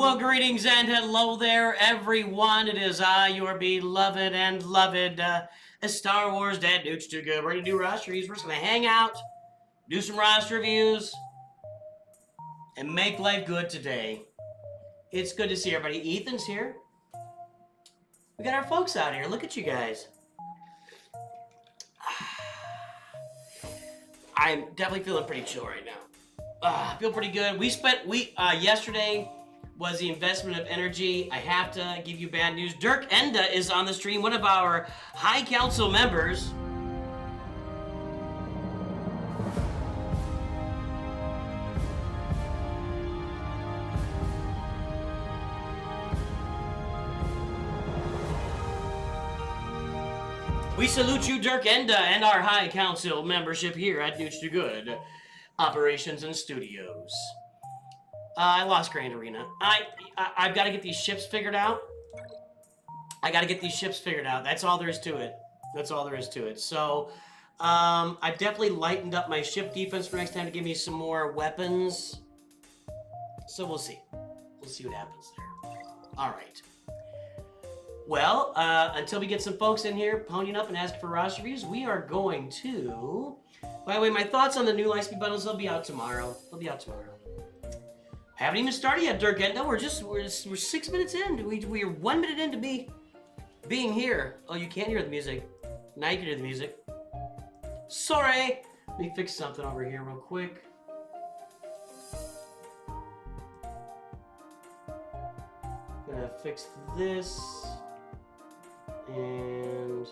Well, greetings and hello there, everyone. It is I, your beloved and loved Star Wars Dad, NOOCH2GUD. We're going to do roster reviews. We're just going to hang out, do some roster reviews, and make life good today. It's good to see everybody. Ethan's here. We got our folks out here. Look at you guys. I'm definitely feeling pretty chill right now. I feel pretty good. Yesterday was the investment of energy. I have to give you bad news. Dirk Enda is on the stream, one of our High Council members. We salute you, Dirk Enda, and our High Council membership here at NOOCH2GUD Operations and Studios. I lost Grand Arena. I've got to get these ships figured out. That's all there is to it. So, I've definitely lightened up my ship defense for next time to give me some more weapons. So we'll see. We'll see what happens there. All right. Well, until we get some folks in here ponying up and asking for roster reviews, we are going to... By the way, my thoughts on the new Lightspeed bundles, they'll be out tomorrow. I haven't even started yet, Dirk Enda. We're 6 minutes in. We're 1 minute into me being here. Oh, you can't hear the music. Now you can hear the music. Sorry. Let me fix something over here real quick. Gonna fix this. And...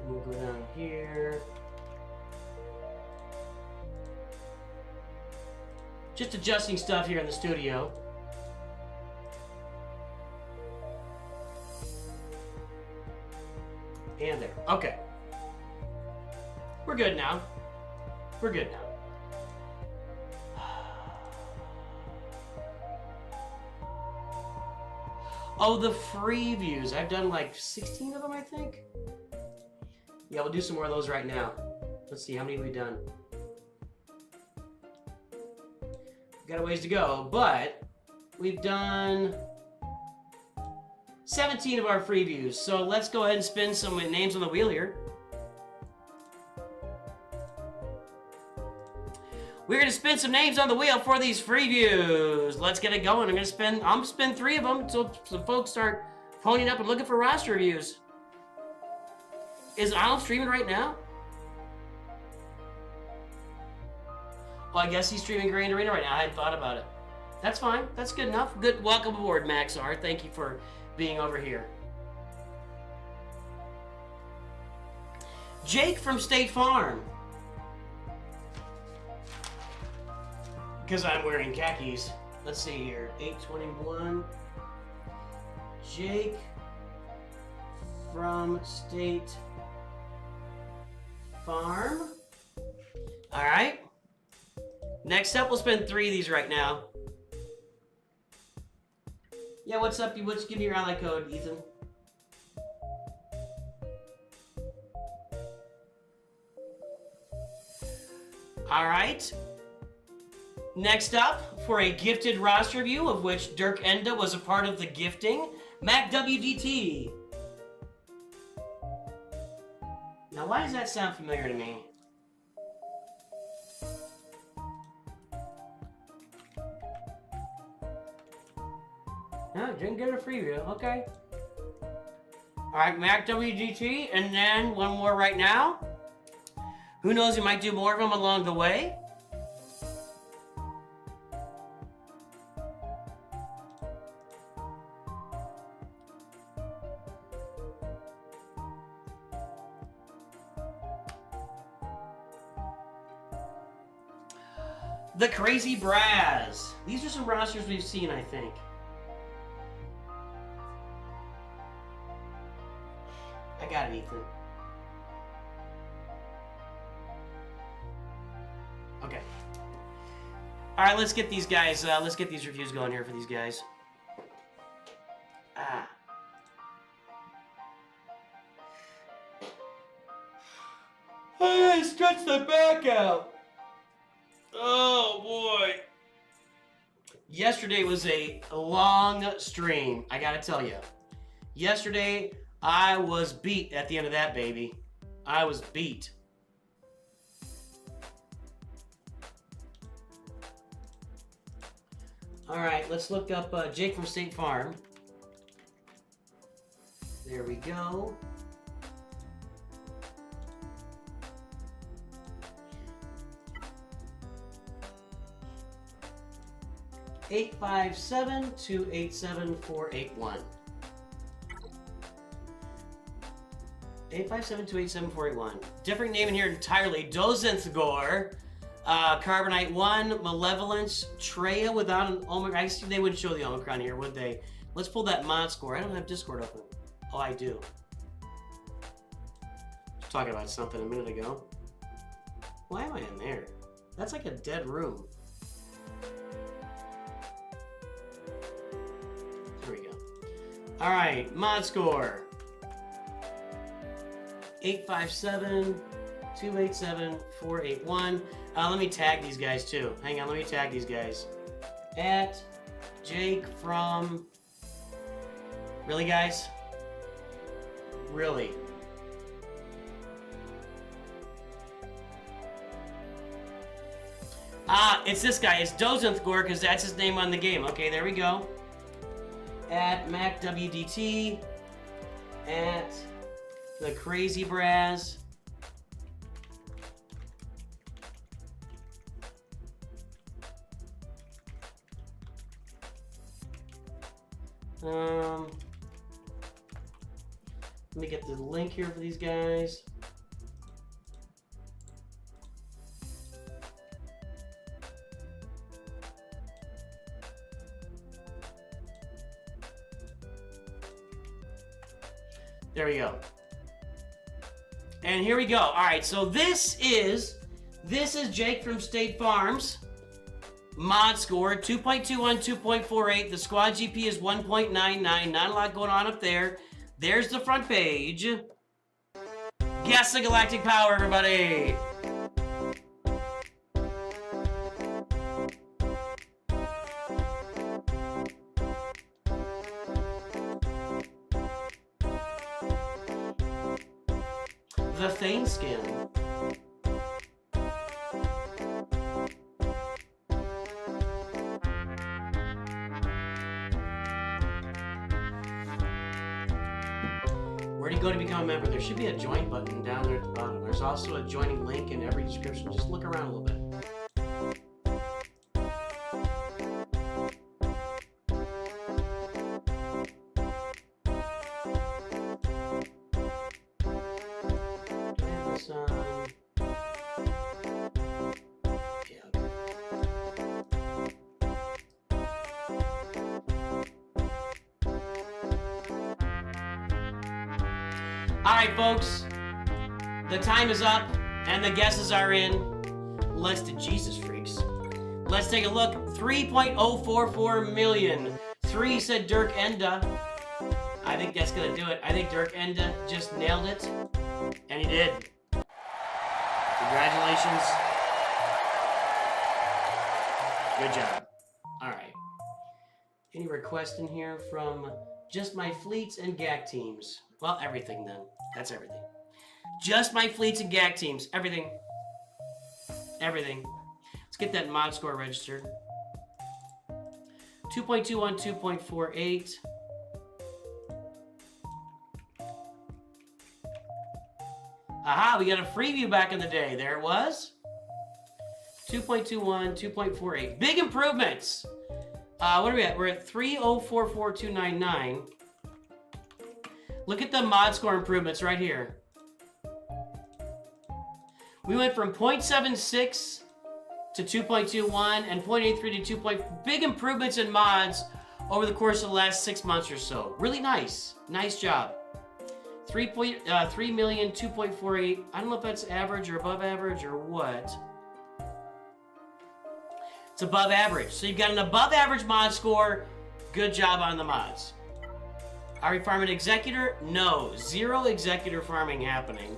we'll go down here. Just adjusting stuff here in the studio. And there. Okay. We're good now. Oh, the free views. I've done like 16 of them, I think. Yeah, we'll do some more of those right now. Let's see, how many have we done? We've got a ways to go, but we've done 17 of our free views. So let's go ahead and spin some names on the wheel here. We're gonna spin some names on the wheel for these free views. Let's get it going. I'm gonna spin 3 of them until some folks start phoning up and looking for roster reviews. Is Arnold streaming right now? Well, I guess he's streaming Grand Arena right now. I hadn't thought about it. That's fine. That's good enough. Good. Welcome aboard, Max R. Thank you for being over here. Jake from State Farm. Because I'm wearing khakis. Let's see here. 821. Jake from State Farm. All right. Next up, we'll spend 3 of these right now. Yeah, what's up? Let's give me your ally code, Ethan. All right. Next up, for a gifted roster review, of which Dirk Enda was a part of the gifting, Mac WDT. Now, why does that sound familiar to me? No, didn't get a free review. Okay. All right, Mac WDT, and then one more right now. Who knows? We might do more of them along the way. The Crazy Braz. These are some rosters we've seen, I think. I got it, Ethan. Okay. All right, let's get these guys. Let's get these reviews going here for these guys. my back out. Oh, boy. Yesterday was a long stream, I gotta tell you. Yesterday, I was beat at the end of that, baby. I was beat. All right, let's look up Jake from State Farm. There we go. Eight 857-287-481. 857-287-481. Different name in here entirely. Dozenthgor, Carbonite 1, Malevolence, Treya without an Omicron. I guess they wouldn't show the Omicron here, would they? Let's pull that mod score. I don't have Discord open. Oh, I do. I was talking about something a minute ago. Why am I in there? That's like a dead room. There we go. All right, mod score. 857-287-481. Let me tag these guys too. Hang on, let me tag these guys. At Jake from... Really, guys? Really? Ah, it's this guy. It's Dozenthgor, because that's his name on the game. Okay, there we go. At MacWDT. At the Crazy Braz. Let me get the link here for these guys. There we go. And here we go. All right, so this is Jake from State Farms. Mod score 2.21, 2.48. The squad GP is 1.99. Not a lot going on up there. There's the front page. Guess the galactic power, everybody. The Thane skin. Where do you go to become a member? There should be a join button down there at the bottom. There's also a joining link in every description. Just look around a little bit. Alright, folks, the time is up and the guesses are in. Let's do Jesus freaks. Let's take a look. 3.044 million. 3 said Dirk Enda. I think that's gonna do it. I think Dirk Enda just nailed it. And he did. Congratulations. Good job. Alright. Any requests in here from just my fleets and GAC teams? Well, everything then. That's everything. Just my fleets and GAC teams. Everything. Everything. Let's get that mod score registered. 2.21, 2.48. Aha, we got a freeview back in the day. There it was. 2.21, 2.48. Big improvements. What are we at? We're at 3044299. Look at the mod score improvements right here. We went from 0.76 to 2.21 and 0.83 to 2. Big improvements in mods over the course of the last 6 months or so. Really nice. Nice job. 3 million, 2.48. I don't know if that's average or above average or what. It's above average. So you've got an above average mod score. Good job on the mods. Are we farming executor? No. 0 executor farming happening.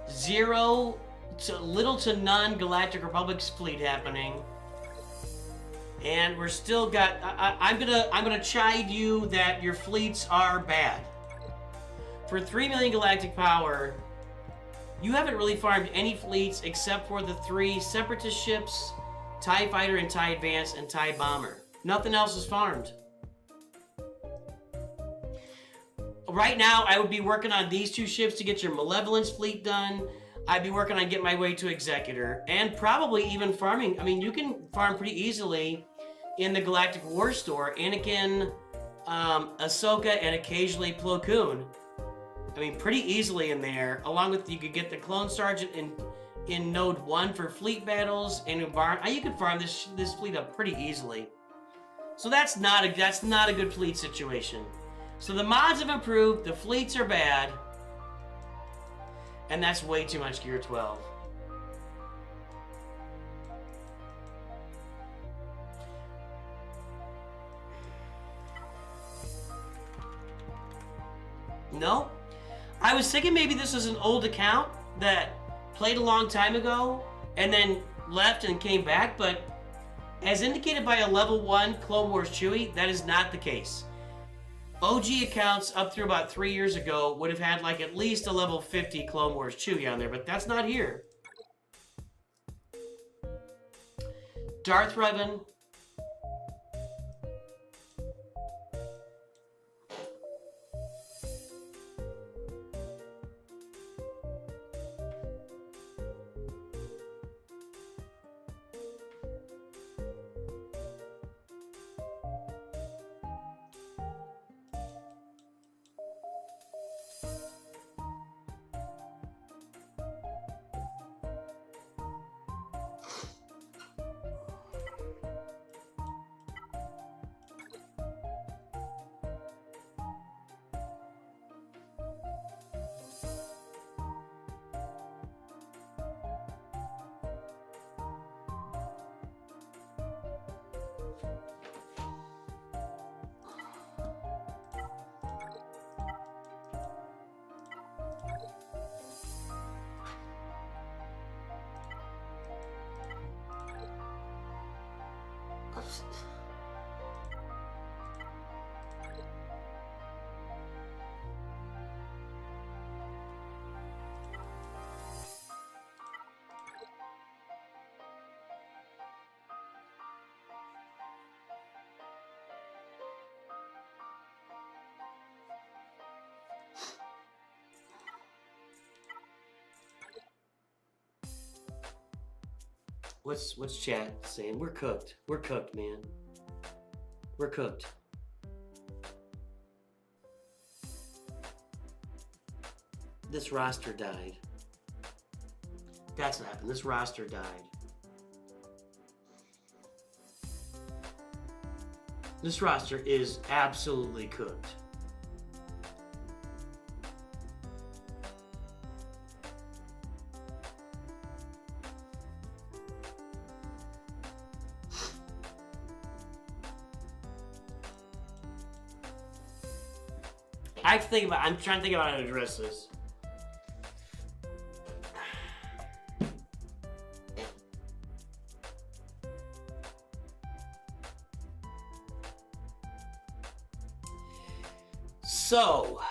zero to little to none Galactic Republic's fleet happening. And we're still got, I'm gonna chide you that your fleets are bad. For 3 million galactic power, you haven't really farmed any fleets except for the 3 Separatist ships, TIE Fighter and TIE Advance and TIE Bomber. Nothing else is farmed. Right now, I would be working on these 2 ships to get your Malevolence fleet done. I'd be working on getting my way to Executor. And probably even farming. I mean, you can farm pretty easily in the Galactic War Store. Anakin, Ahsoka, and occasionally Plo Koon. I mean, pretty easily in there. Along with, you could get the Clone Sergeant in Node 1 for fleet battles. And you could farm this fleet up pretty easily. So that's not a good fleet situation. So the mods have improved, the fleets are bad, and that's way too much Gear 12. No? I was thinking maybe this was an old account that played a long time ago and then left and came back, but as indicated by a level 1 Clone Wars Chewie, that is not the case. OG accounts up through about 3 years ago would have had like at least a level 50 Clone Wars Chewie on there, but that's not here. Darth Revan. What's chat saying? We're cooked. We're cooked, man. We're cooked. This roster died. That's what happened. This roster died. This roster is absolutely cooked. I'm trying to think about how to address this. So,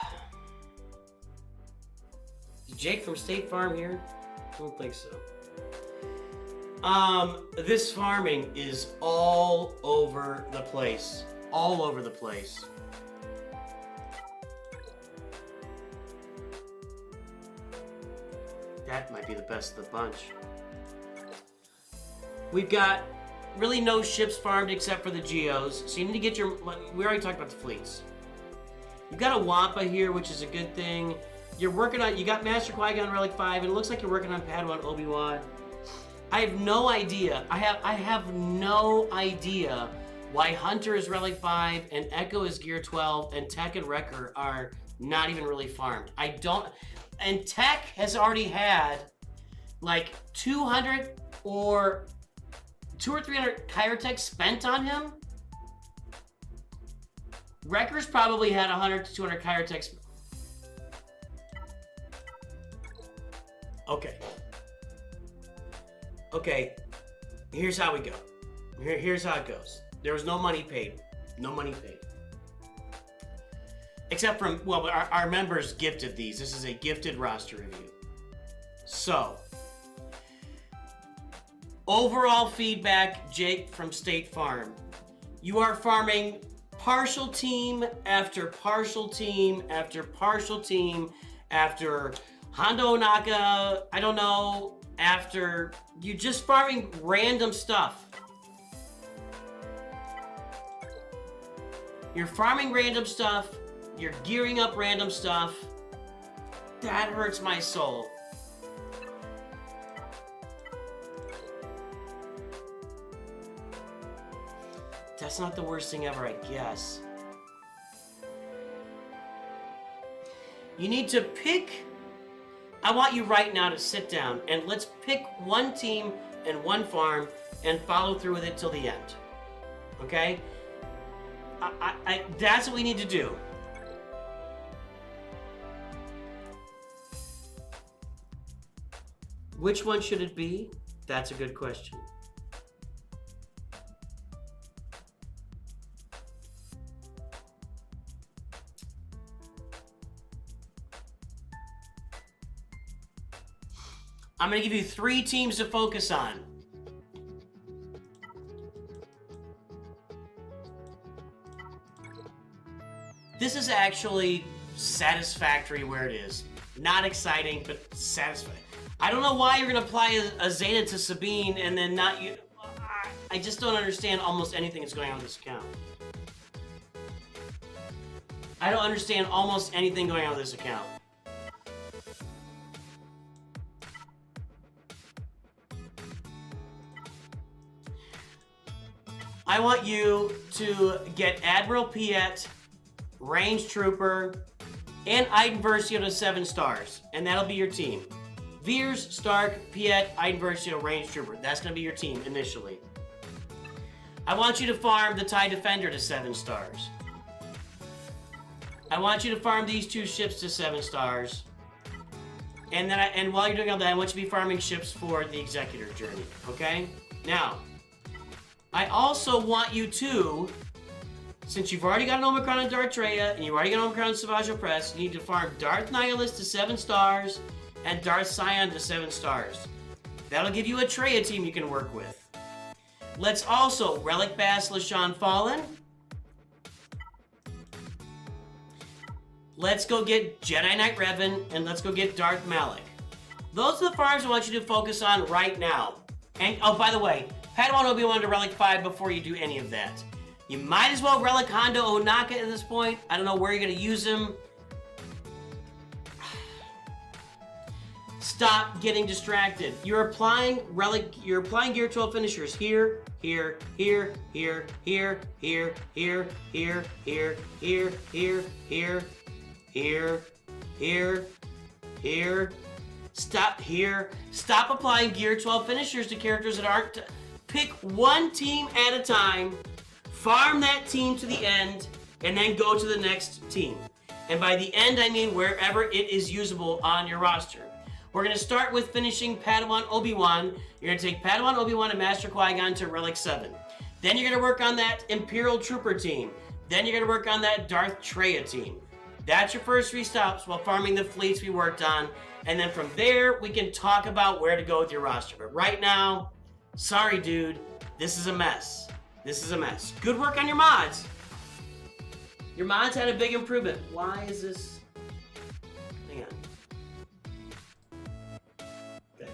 is Jake from State Farm here? I don't think so. This farming is all over the place. All over the place. That might be the best of the bunch. We've got really no ships farmed except for the Geos. So you need to get your... We already talked about the fleets. You've got a Wampa here, which is a good thing. You're working on... You got Master Qui-Gon Relic 5, and it looks like you're working on Padawan Obi-Wan. I have no idea. I have no idea why Hunter is Relic 5, and Echo is Gear 12, and Tech and Wrecker are not even really farmed. I don't... And Tech has already had like 200 or 300 Kyrotech spent on him. Wrecker's probably had 100 to 200 Kyrotech. Okay. Okay. Here's how we go. Here's how it goes. There was no money paid. No money paid. Except from, well, our members gifted these. This is a gifted roster review. So, overall feedback, Jake from State Farm. You are farming partial team after partial team after partial team after Hondo Onaka, I don't know, after you're just farming random stuff. You're farming random stuff. You're gearing up random stuff. That hurts my soul. That's not the worst thing ever, I guess. You need to pick... I want you right now to sit down and let's pick one team and one farm and follow through with it till the end. Okay? That's what we need to do. Which one should it be? That's a good question. I'm going to give you 3 teams to focus on. This is actually satisfactory where it is. Not exciting, but satisfying. I don't know why you're going to apply a Zeta to Sabine and then not you. I just don't understand almost anything that's going on with this account. I don't understand almost anything going on with this account. I want you to get Admiral Piet, Range Trooper, and Iden Versio to 7 stars, and that'll be your team. Veers, Stark, Piet, Iden Versio, Range Trooper. That's going to be your team initially. I want you to farm the TIE Defender to 7 stars. I want you to farm these 2 ships to 7 stars. And then, and while you're doing all that, I want you to be farming ships for the Executor Journey. Okay? Now, I also want you to, since you've already got an Omicron and Darth Treya, and you've already got an Omicron and Savage Opress, you need to farm Darth Nihilus to 7 stars and Darth Scion to 7 stars. That'll give you a Treya team you can work with. Let's also Relic Basilishan Fallen. Let's go get Jedi Knight Revan, and let's go get Darth Malak. Those are the farms I want you to focus on right now. And, oh, by the way, Padawan Obi-Wan to Relic 5 before you do any of that. You might as well Relic Hondo Onaka at this point. I don't know where you're going to use him. Stop getting distracted. You're applying Gear 12 finishers here, here, here, here, here, here, here, here, here, here, here, here, here, here, here. Stop here. Stop applying Gear 12 finishers to characters that aren't... Pick one team at a time, farm that team to the end, and then go to the next team. And by the end, I mean wherever it is usable on your roster. We're going to start with finishing Padawan Obi-Wan. You're going to take Padawan Obi-Wan and Master Qui-Gon to Relic 7. Then you're going to work on that Imperial Trooper team. Then you're going to work on that Darth Treya team. That's your first 3 stops while farming the fleets we worked on. And then from there, we can talk about where to go with your roster. But right now... Sorry, dude. This is a mess. This is a mess. Good work on your mods. Your mods had a big improvement. Why is this... Hang on. Okay.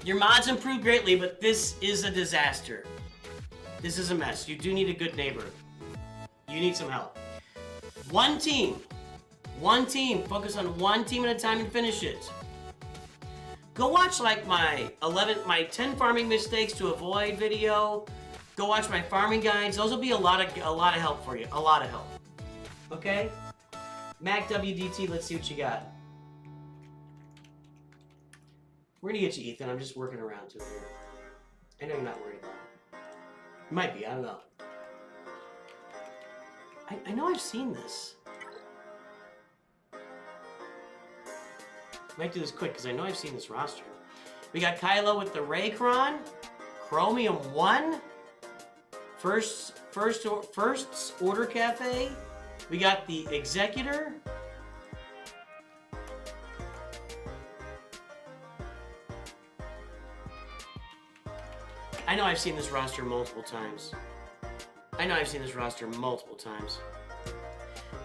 Your mods improved greatly, but this is a disaster. This is a mess. You do need a good neighbor. You need some help. One team. One team. Focus on one team at a time and finish it. Go watch like my 10 farming mistakes to avoid video. Go watch my farming guides. Those will be a lot of help for you. A lot of help. Okay? Mac WDT, let's see what you got. We're gonna get you, Ethan. I'm just working around to it here. I know you're not worried about it. You might be, I don't know. I know I've seen this. Might do this quick because I know I've seen this roster. We got Kylo with the Raycron, Chromium 1, First Order Cafe. We got the Executor. I know I've seen this roster multiple times.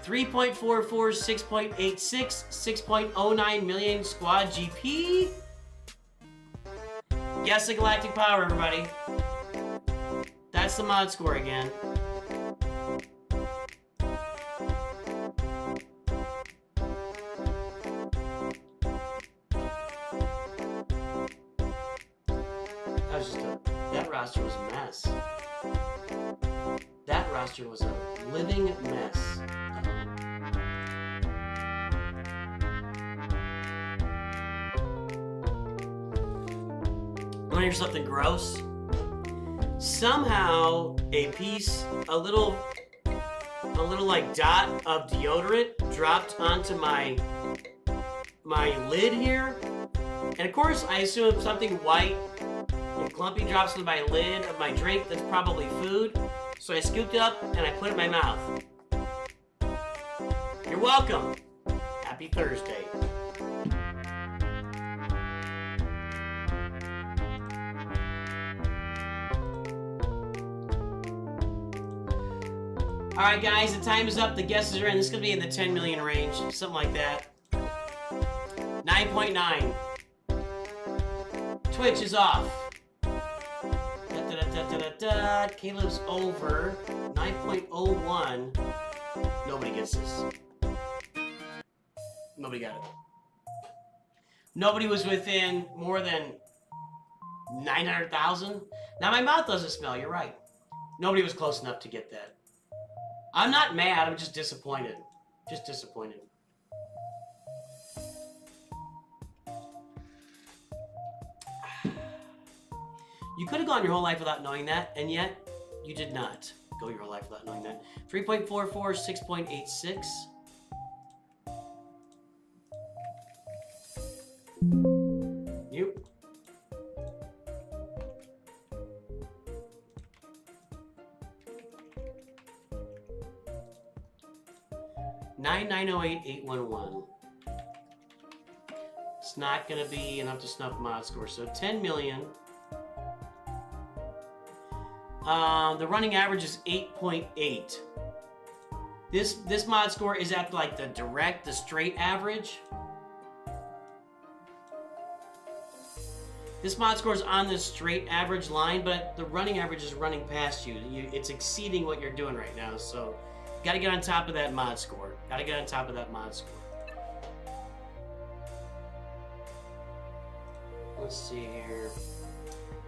3.44, 6.86, 6.09 million squad GP. Yes, the Galactic Power, everybody. That's the mod score again. That roster was a mess. That roster was a living mess. Want to hear something gross? Somehow a little like dot of deodorant dropped onto my lid here, and of course I assume something white and clumpy drops into my lid of my drink. That's probably food. So I scooped it up and I put it in my mouth. You're welcome. Happy Thursday. All right, guys, the time is up. The guesses are in. This is going to be in the 10 million range, something like that. 9.9. Twitch is off. Caleb's over. 9.01. Nobody gets this. Nobody got it. Nobody was within more than 900,000. Now, my mouth doesn't smell. You're right. Nobody was close enough to get that. I'm not mad, I'm just disappointed. Just disappointed. You could have gone your whole life without knowing that, and yet you did not go your whole life without knowing that. 3.44, 6.86. You. $9,908,811. It's not going to be enough to snuff mod score. So 10 million. The running average is 8.8. This mod score is at like the straight average. This mod score is on the straight average line, but the running average is running past you. It's exceeding what you're doing right now. So got to get on top of that mod score. Got to get on top of that mod score. Let's see here.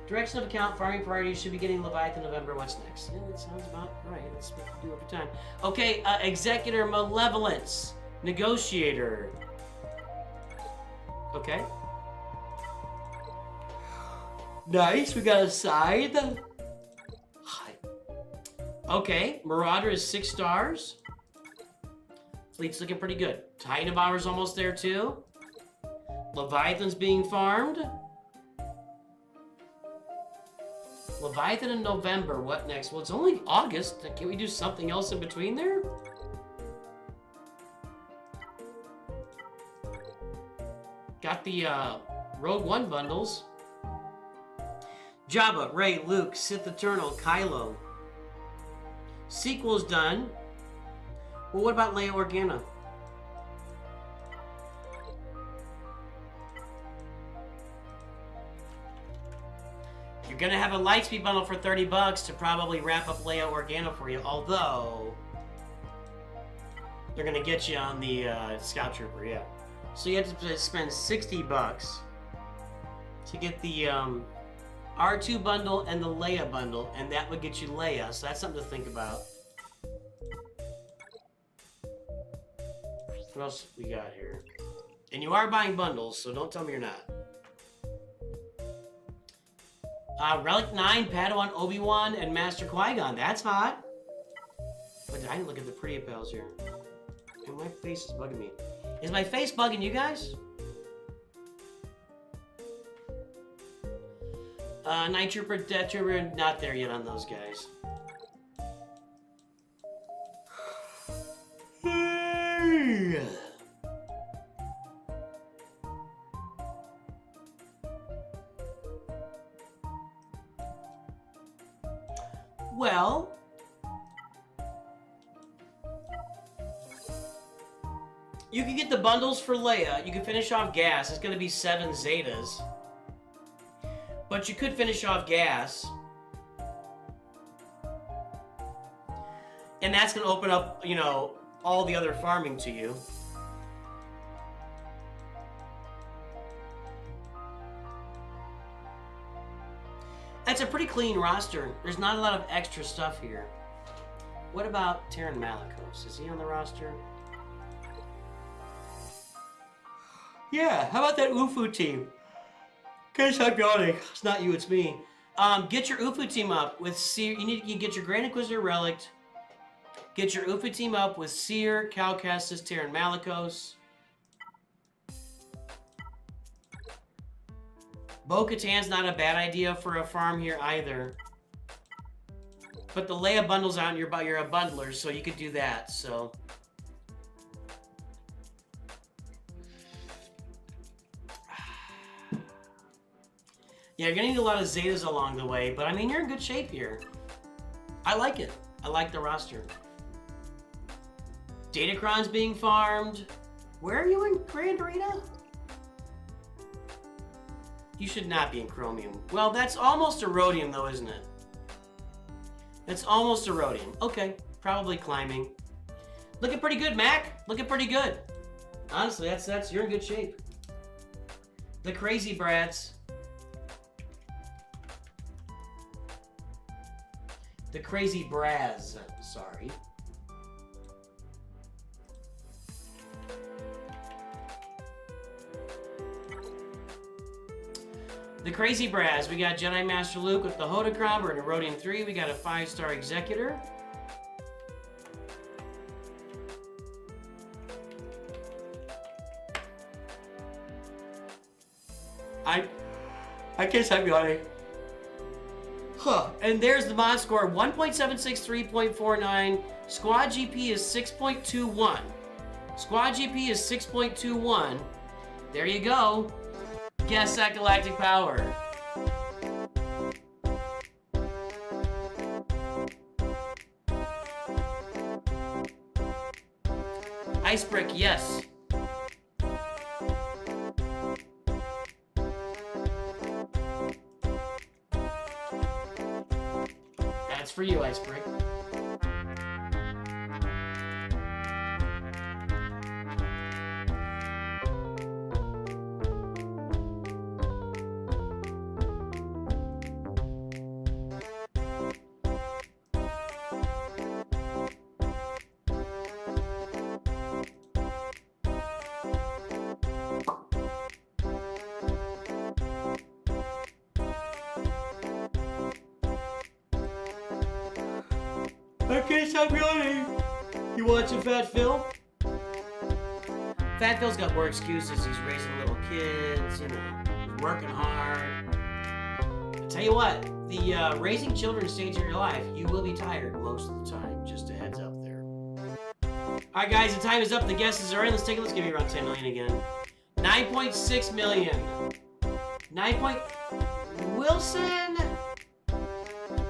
Direction of account, farming priorities, should be getting Leviathan November. What's next? Yeah, that sounds about right. That's what we do every time. Okay, Executor Malevolence. Negotiator. Okay. Nice, we got a scythe. Hi. Okay, Marauder is 6 stars. Fleet's looking pretty good. Titan of Hour's almost there too. Leviathan's being farmed. Leviathan in November, what next? Well, it's only August. Can we do something else in between there? Got the Rogue One bundles. Jabba, Rey, Luke, Sith Eternal, Kylo. Sequel's done. Well, what about Leia Organa? You're gonna have a Lightspeed bundle for 30 bucks to probably wrap up Leia Organa for you, although they're gonna get you on the Scout Trooper, yeah. So you have to spend 60 bucks to get the R2 bundle and the Leia bundle, and that would get you Leia, so that's something to think about. What else we got here? And you are buying bundles, so don't tell me you're not. Relic 9, Padawan, Obi-Wan, and Master Qui-Gon. That's hot. But I didn't look at the pretty pals here. And my face is bugging me. Is my face bugging you guys? Night Trooper, Death Trooper, not there yet on those guys. Well, you can get the bundles for Leia. You can finish off gas. It's going to be 7 Zetas. But you could finish off gas. And that's going to open up, you know, all the other farming to you. That's a pretty clean roster. There's not a lot of extra stuff here. What about Terran Malicos? Is he on the roster? Yeah, how about that UFU team? Kinszer yawning. It's not you, it's me. Get your UFU team up with Seer. You get your Grand Inquisitor Relict. Get your UFU team up with Seer, Cal Kestis, Terran Malicos. Bo-Katan's not a bad idea for a farm here either. But the Leia bundles out and you're a bundler, so you could do that, so. Yeah, you're gonna need a lot of Zetas along the way, but I mean, you're in good shape here. I like it. I like the roster. Datacron's being farmed. Where are you in Grand Arena? You should not be in Chromium. Well, that's almost a Rhodium though, isn't it? That's almost a Rhodium. Okay, probably climbing. Looking pretty good, Mac. Looking pretty good. Honestly, you're in good shape. The Crazy Braz. The Crazy Braz, sorry. The Crazy Braz, we got Jedi Master Luke with the Hodocron. We're in Rhodium 3. We got a 5-star Executor. I can't type you on it. Huh. And there's the mod score, 1.76, 3.49. Squad GP is 6.21. Squad GP is 6.21. There you go. Guess that galactic power. Ice Brick, yes. That's for you, Ice Brick. Okay, stop yawning. You watching Fat Phil? Fat Phil's got more excuses. He's raising little kids, you know, he's working hard. I tell you what, the raising children stage of your life, you will be tired most of the time. Just a heads up there. All right, guys, the time is up. The guesses are in. Let's take a look. Let's give me around 10 million again. 9.6 million. 9. Wilson.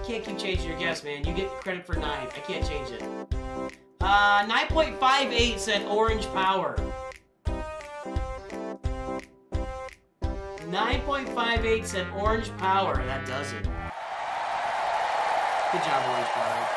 Can't keep changing your guess, man. You get credit for 9. I can't change it. 9.58 said Orange Power. 9.58 said Orange Power. That does it. Good job, Orange Power.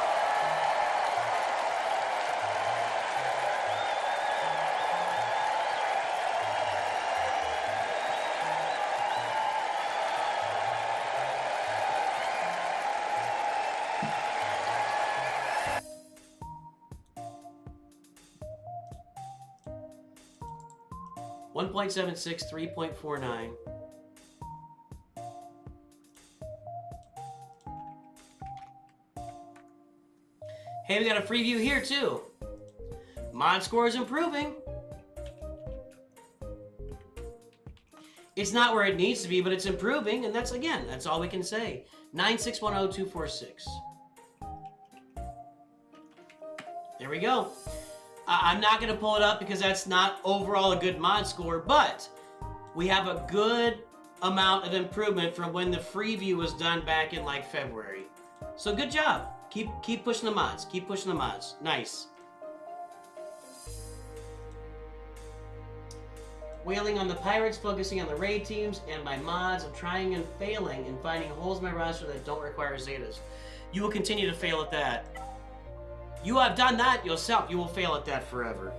.76, 3.49. Hey, we got a free view here too. Mod score is improving. It's not where it needs to be, but it's improving, and that's, again, that's all we can say. 9610246. There we go. I'm not going to pull it up because that's not overall a good mod score, but we have a good amount of improvement from when the freeview was done back in like February. So good job. Keep pushing the mods. Keep pushing the mods. Nice. Wailing on the pirates, focusing on the raid teams, and my mods. I'm trying and failing and finding holes in my roster that don't require Zetas. You will continue to fail at that. You have done that yourself. You will fail at that forever.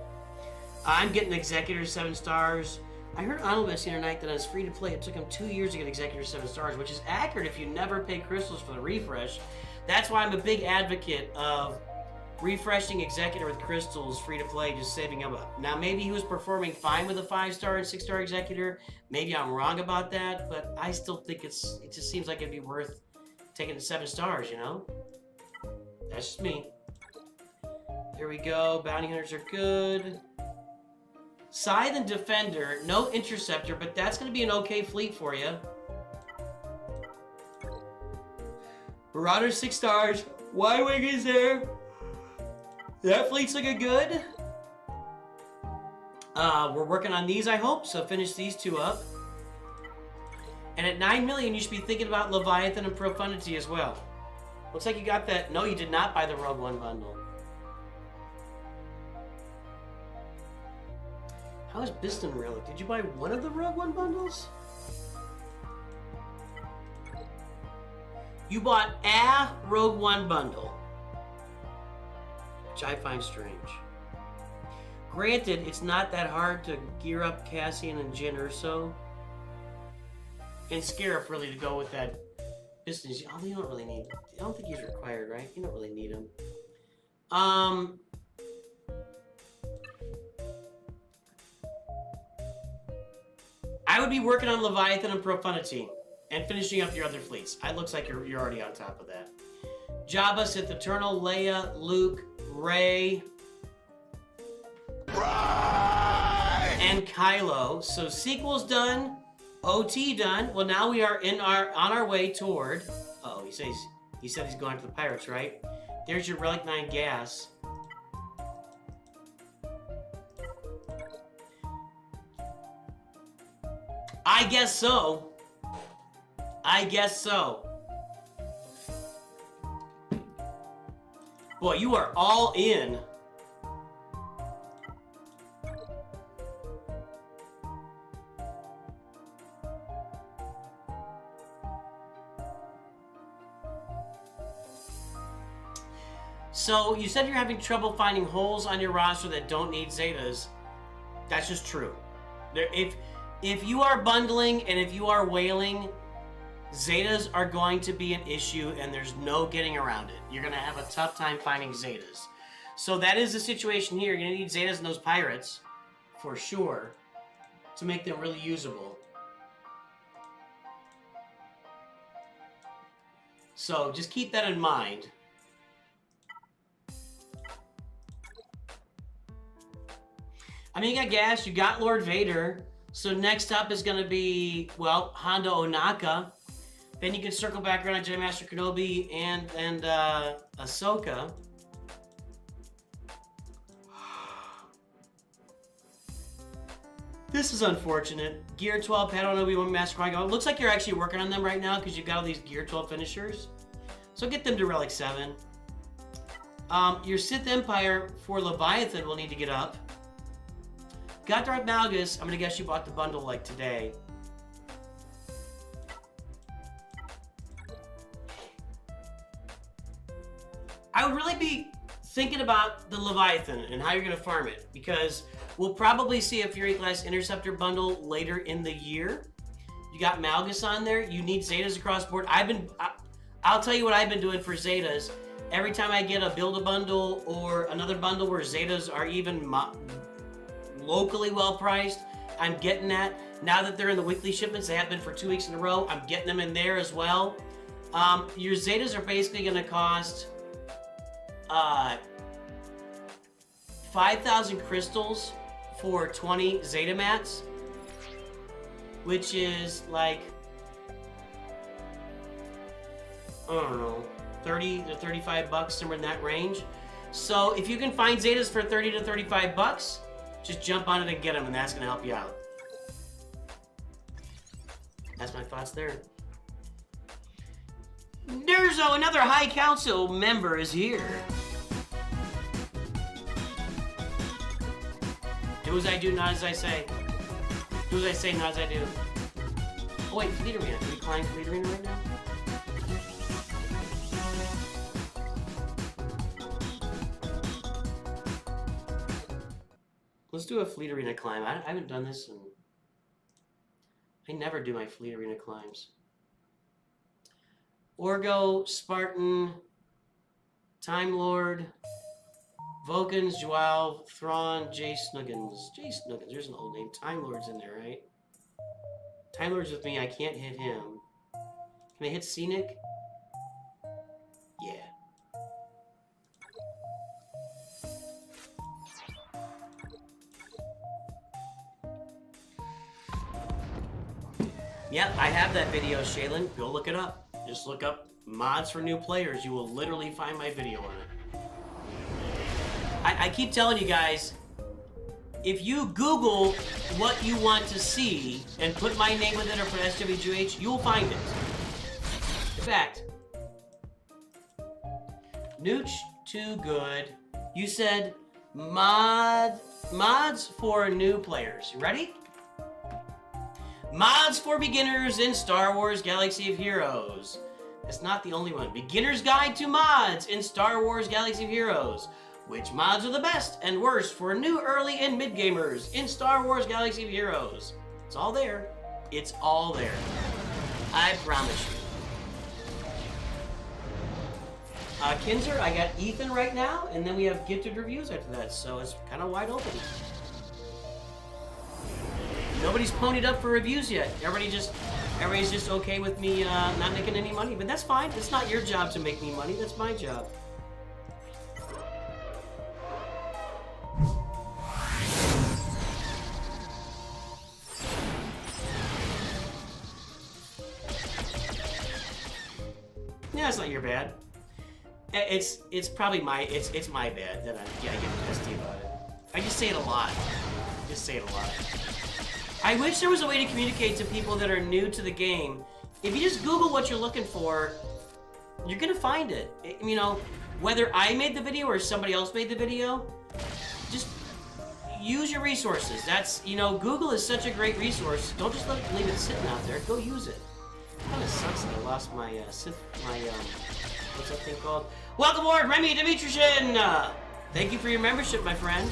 I'm getting Executor 7 stars. I heard Onelbest the other night that it's free to play. It took him 2 years to get Executor 7 stars, which is accurate if you never pay crystals for the refresh. That's why I'm a big advocate of refreshing Executor with crystals free to play, just saving him up. Now, maybe he was performing fine with a 5-star and 6-star Executor. Maybe I'm wrong about that, but I still think it just seems like it'd be worth taking the 7 stars, you know? That's just me. Here we go. Bounty Hunters are good. Scythe and Defender, no Interceptor, but that's going to be an okay fleet for you. Marauder 6 stars. Y-Wing is there. That fleet's looking good. We're working on these, I hope, so finish these 2 up. And at 9 million, you should be thinking about Leviathan and Profundity as well. Looks like you got that. No, you did not buy the Rogue One bundle. How is Biston Relic? Did you buy one of the Rogue One bundles? You bought a Rogue One bundle, which I find strange. Granted, it's not that hard to gear up Cassian and Jyn Erso. And Scarif, really, to go with that Biston. Oh, you don't really need... I don't think he's required, right? You don't really need him. I would be working on Leviathan and Profundity and finishing up your other fleets. It looks like you're already on top of that. Jabba, Sith Eternal, Leia, Luke, Rey, and Kylo. So sequel's done, OT done. Well, now we are on our way toward. Uh-oh, he said he's going to the pirates, right? There's your Relic 9 gas. I guess so. I guess so. Boy, you are all in. So, you said you're having trouble finding holes on your roster that don't need Zetas. That's just true. If you are bundling and if you are whaling, Zetas are going to be an issue and there's no getting around it. You're going to have a tough time finding Zetas. So that is the situation here. You're going to need Zetas in those pirates, for sure, to make them really usable. So just keep that in mind. I mean, you got gas, you got Lord Vader. So next up is going to be, well, Hondo Onaka. Then you can circle back around to Jedi Master Kenobi and Ahsoka. This is unfortunate. Gear 12, Padawan Obi-Wan, Master Qui-Gon. Looks like you're actually working on them right now because you've got all these Gear 12 finishers. So get them to Relic 7. Your Sith Empire for Leviathan will need to get up. Got Darth Malgus. I'm going to guess you bought the bundle like today. I would really be thinking about the Leviathan and how you're going to farm it, because we'll probably see a Fury Class Interceptor bundle later in the year. You got Malgus on there. You need Zetas across the board. I'll tell you what I've been doing for Zetas. Every time I get a Build-A-Bundle or another bundle where Zetas are even locally well priced, I'm getting that. Now that they're in the weekly shipments, they have been for 2 weeks in a row, I'm getting them in there as well. Your Zetas are basically going to cost 5,000 crystals for 20 Zeta mats. which is like, I don't know, 30 to 35 bucks, somewhere in that range. So if you can find Zetas for 30 to 35 bucks, just jump on it and get them, and that's gonna help you out. That's my thoughts there. Durzo, another High Council member, is here. Do as I do, not as I say. Do as I say, not as I do. Oh wait, Fleet Arena. Can we climb Fleet Arena right now? Let's do a Fleet Arena climb. I haven't done this in... I never do my Fleet Arena climbs. Orgo, Spartan, Time Lord, Vulcans, Joao, Thrawn, Jay Snuggins. Jay Snuggins, there's an old name. Time Lord's in there, right? Time Lord's with me, I can't hit him. Can I hit Scenic? Yeah. Yep, I have that video, Shaylin. Go look it up. Just look up mods for new players. You will literally find my video on it. I keep telling you guys, if you Google what you want to see and put my name with it or put SWGH, you'll find it. In fact, NOOCH2GUD, you said mods for new players. You ready? Mods for beginners in Star Wars Galaxy of Heroes. That's not the only one. Beginner's Guide to Mods in Star Wars Galaxy of Heroes. Which mods are the best and worst for new, early, and mid-gamers in Star Wars Galaxy of Heroes. It's all there. It's all there. I promise you. Kinszer, I got Ethan right now, and then we have gifted reviews after that, so it's kind of wide open. Nobody's ponied up for reviews yet. Everybody's just okay with me not making any money, but that's fine. It's not your job to make me money. That's my job. Yeah, it's not your bad. It's probably my it's my bad that I get testy about it. I just say it a lot. Just say it a lot. I wish there was a way to communicate to people that are new to the game. If you just Google what you're looking for, you're gonna find it. You know, whether I made the video or somebody else made the video, just use your resources. That's, you know, Google is such a great resource. Don't just leave it sitting out there. Go use it. Kind of sucks that I lost my what's that thing called? Welcome aboard, Remy Dimitrian. Thank you for your membership, my friend.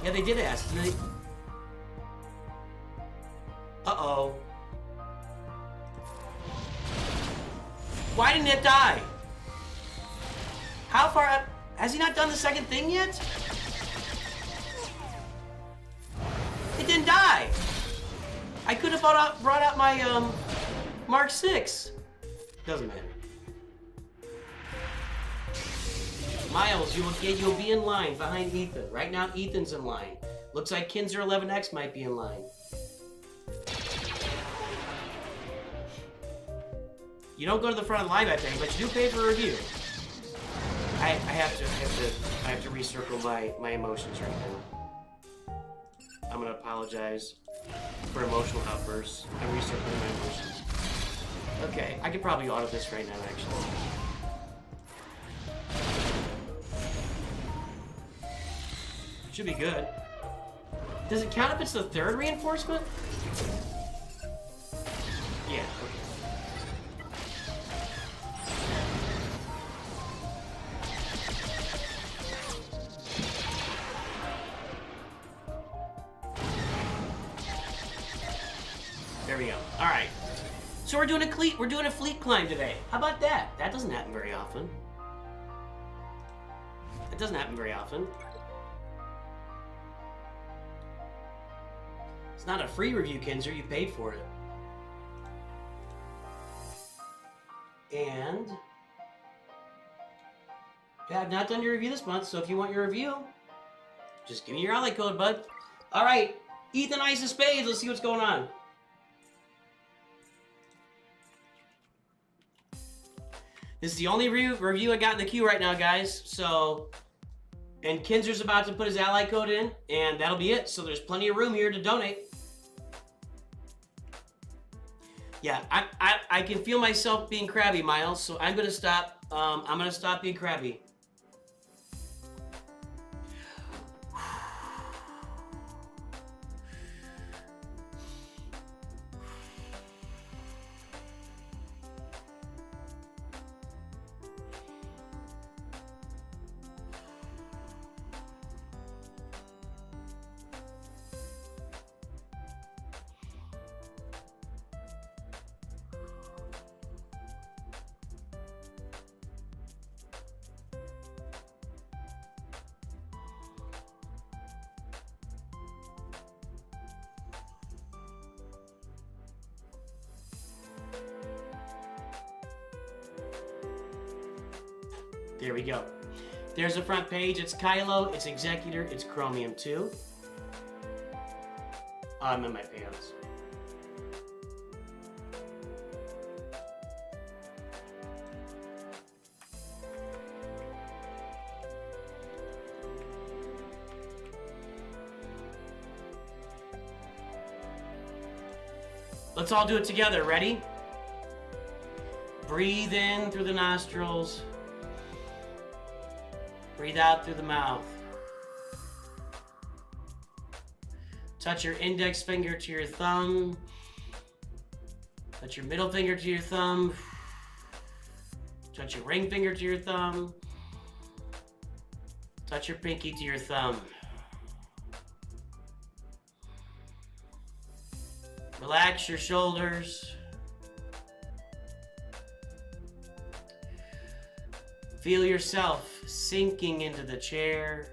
Yeah, they did ask, didn't they? Uh-oh. Why didn't it die? How far up? Has he not done the second thing yet? It didn't die. I could have brought out my Mark 6. Doesn't matter. Miles, you'll be in line behind Ethan. Right now, Ethan's in line. Looks like Kinszer 11X might be in line. You don't go to the front of the line that day, but you do pay for a review. I have to recircle my emotions right now. I'm gonna apologize for emotional outbursts. I'm recircling my emotions. Okay, I could probably auto this right now, actually. Should be good. Does it count if it's the third reinforcement? Yeah, okay. There we go. All right. So we're doing a fleet climb today. How about that? That doesn't happen very often. It doesn't happen very often. It's not a free review, Kinszer. You paid for it. And yeah, I've not done your review this month, so if you want your review, Just give me your ally code, bud. All right, Ethan, Ice of Spades. Let's see what's going on. This is the only review I got in the queue right now, guys. So, and Kinzer's about to put his ally code in, and that'll be it. So there's plenty of room here to donate. Yeah, I can feel myself being crabby, Miles. So I'm gonna stop. I'm gonna stop being crabby. There we go. There's the front page. It's Kylo, it's Executor, it's Chromium 2. I'm in my pants. Let's all do it together. Ready? Breathe in through the nostrils. Breathe out through the mouth. Touch your index finger to your thumb. Touch your middle finger to your thumb. Touch your ring finger to your thumb. Touch your pinky to your thumb. Relax your shoulders. Feel yourself sinking into the chair.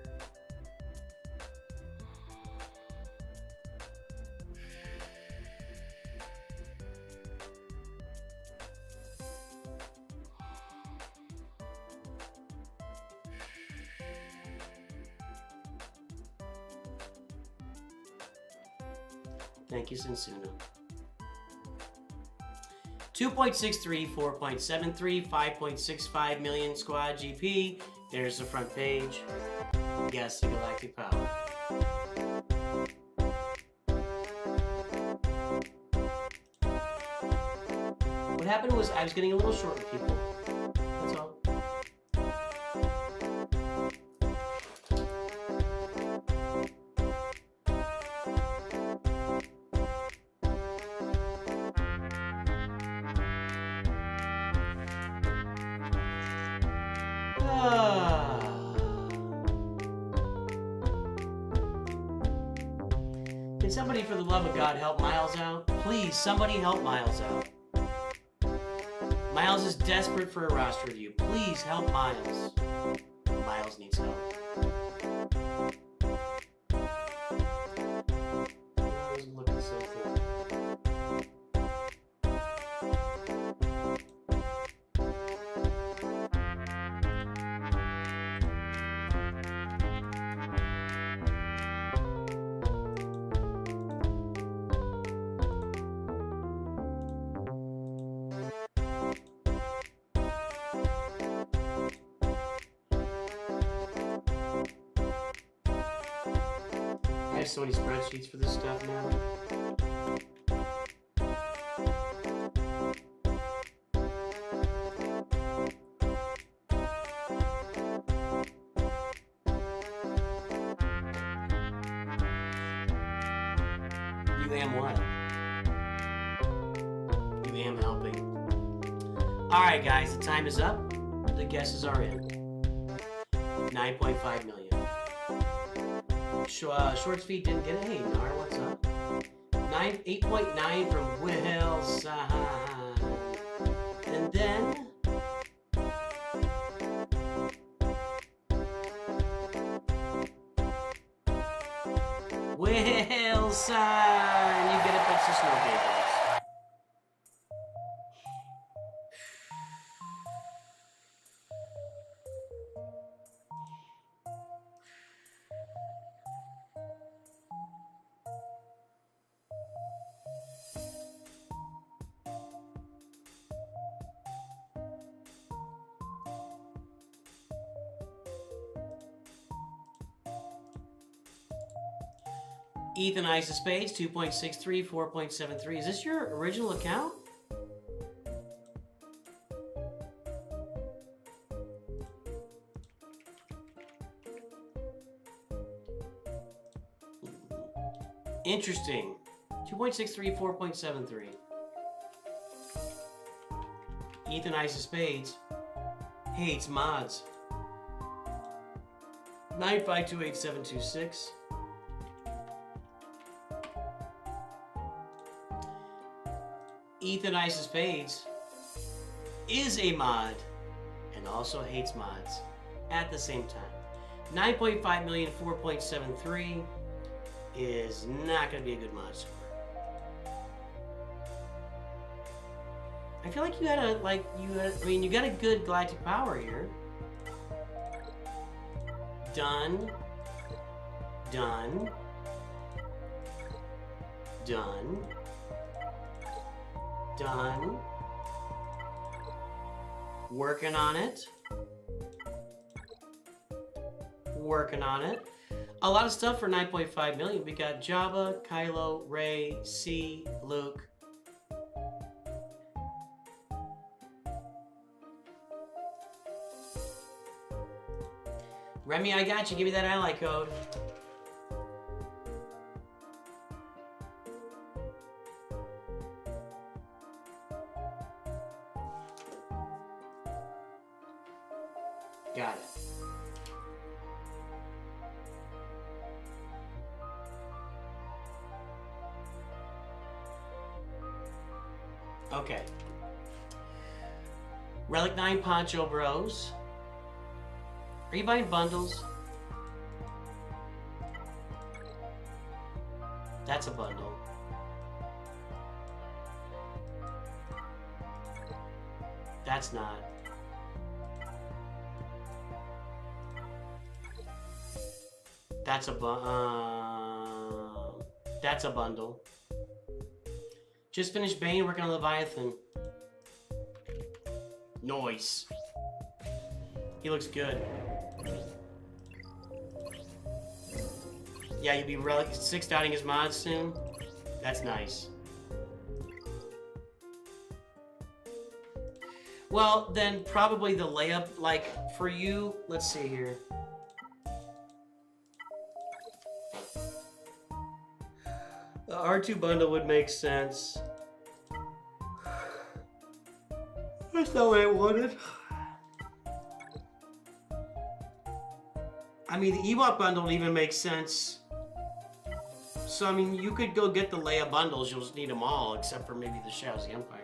Thank you, Sinsuna. 2.63, 4.73, 5.65 million squad GP. There's the front page. Guess the galactic power. What happened was I was getting a little short with people. That's all. Can somebody, for the love of God, help Miles out? Please, somebody help Miles out. Miles is desperate for a roster review. Please help Miles. Miles needs help. I was looking so cool. I have so many spreadsheets for this stuff now. You am what? You am helping. Alright guys, the time is up. The guesses are in. 9.5 million. Short Speed didn't get it. Hey, Nar, what's up? 8.9 from Wilson. And then Wilson, you get a bunch of snow babies. Ethan Ice of Spades, 2.63, 4.73. Is this your original account? Interesting. 2.63, 4.73. Ethan Ice of Spades hates mods. 9528726. Ethan Ice of Spades is a mod and also hates mods at the same time. 9.5 million, 4.73 is not going to be a good mod score. I feel like you got you got a good galactic power here. Done. Done. Done. Done. Working on it. Working on it. A lot of stuff for 9.5 million. We got Jabba, Kylo, Rey, C, Luke. Remy, I got you. Give me that ally code. Got it. Okay. Relic 9 Poncho Bros. Are you buying bundles? That's a bundle. That's not. That's a bundle. Just finished Bane, working on Leviathan. Nice. He looks good. Yeah, you'll be Relic 6 dotting his mods soon. That's nice. Well, then probably the layup, like, for you, let's see here. The R2 bundle would make sense. That's not what I wanted. I mean, the Ewok bundle would even make sense. So, I mean, you could go get the Leia bundles. You'll just need them all, except for maybe the Shadows of the Empire.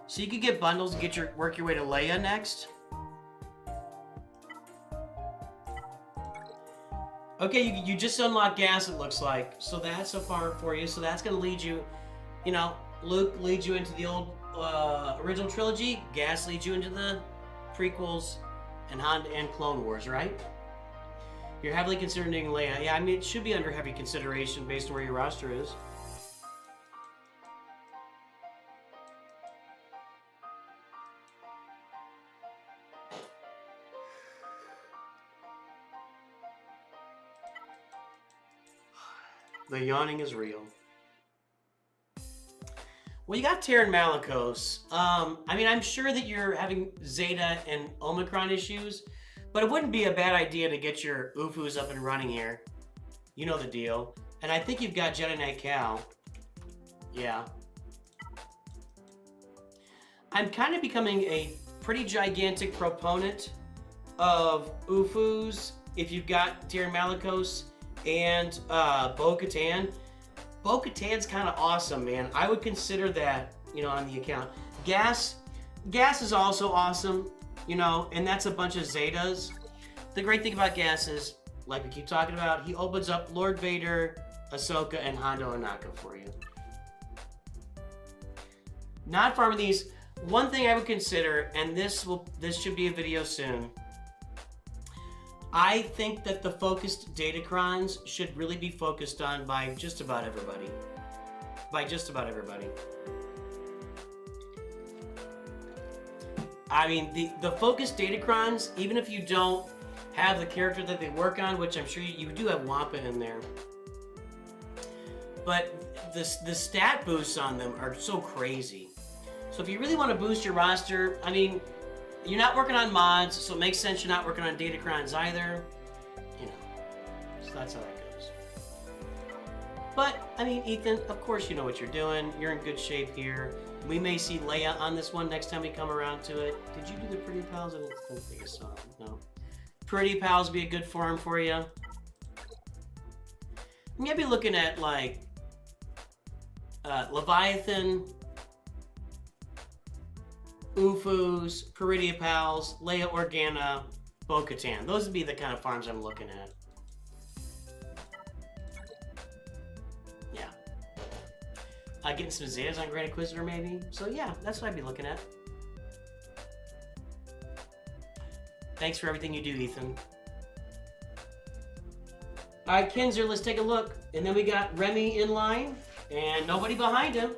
So you could get bundles and work your way to Leia next. Okay, you just unlocked gas, it looks like. So that's a farm for you. So that's going to lead you, you know, Luke leads you into the old original trilogy. Gas leads you into the prequels and Clone Wars, right? You're heavily considering Leia. Yeah, I mean, it should be under heavy consideration based on where your roster is. The yawning is real. Well, you got Terran Malicos. I mean, I'm sure that you're having Zeta and Omicron issues, but it wouldn't be a bad idea to get your UFUs up and running here. You know the deal. And I think you've got Jedi Knight Cal. Yeah. I'm kind of becoming a pretty gigantic proponent of UFUs if you've got Terran Malicos and Bo-Katan. Bo-Katan's kind of awesome, man. I would consider that, you know, on the account. Gas is also awesome, you know, and that's a bunch of Zetas. The great thing about Gas is, like we keep talking about, he opens up Lord Vader, Ahsoka, and Hondo Ohnaka for you. Not farming these. One thing I would consider, and this should be a video soon. I think that the focused datacrons should really be focused on by just about everybody. By just about everybody. I mean, the focused datacrons, even if you don't have the character that they work on, which I'm sure you do have Wampa in there. But the stat boosts on them are so crazy. So if you really want to boost your roster, I mean, you're not working on mods, so it makes sense you're not working on datacrons either. You know, so that's how that goes. But, I mean, Ethan, of course you know what you're doing. You're in good shape here. We may see Leia on this one next time we come around to it. Did you do the Pretty Pals? I don't think I saw it. No. Pretty Pals be a good farm for you. I'm gonna be looking at, like, Leviathan, Ufus, Peridia Pals, Leia Organa, Bo-Katan. Those would be the kind of farms I'm looking at. Yeah. Getting some Zetas on Grand Inquisitor, maybe. So yeah, that's what I'd be looking at. Thanks for everything you do, Ethan. All right, Kinszer, let's take a look. And then we got Remy in line, and nobody behind him.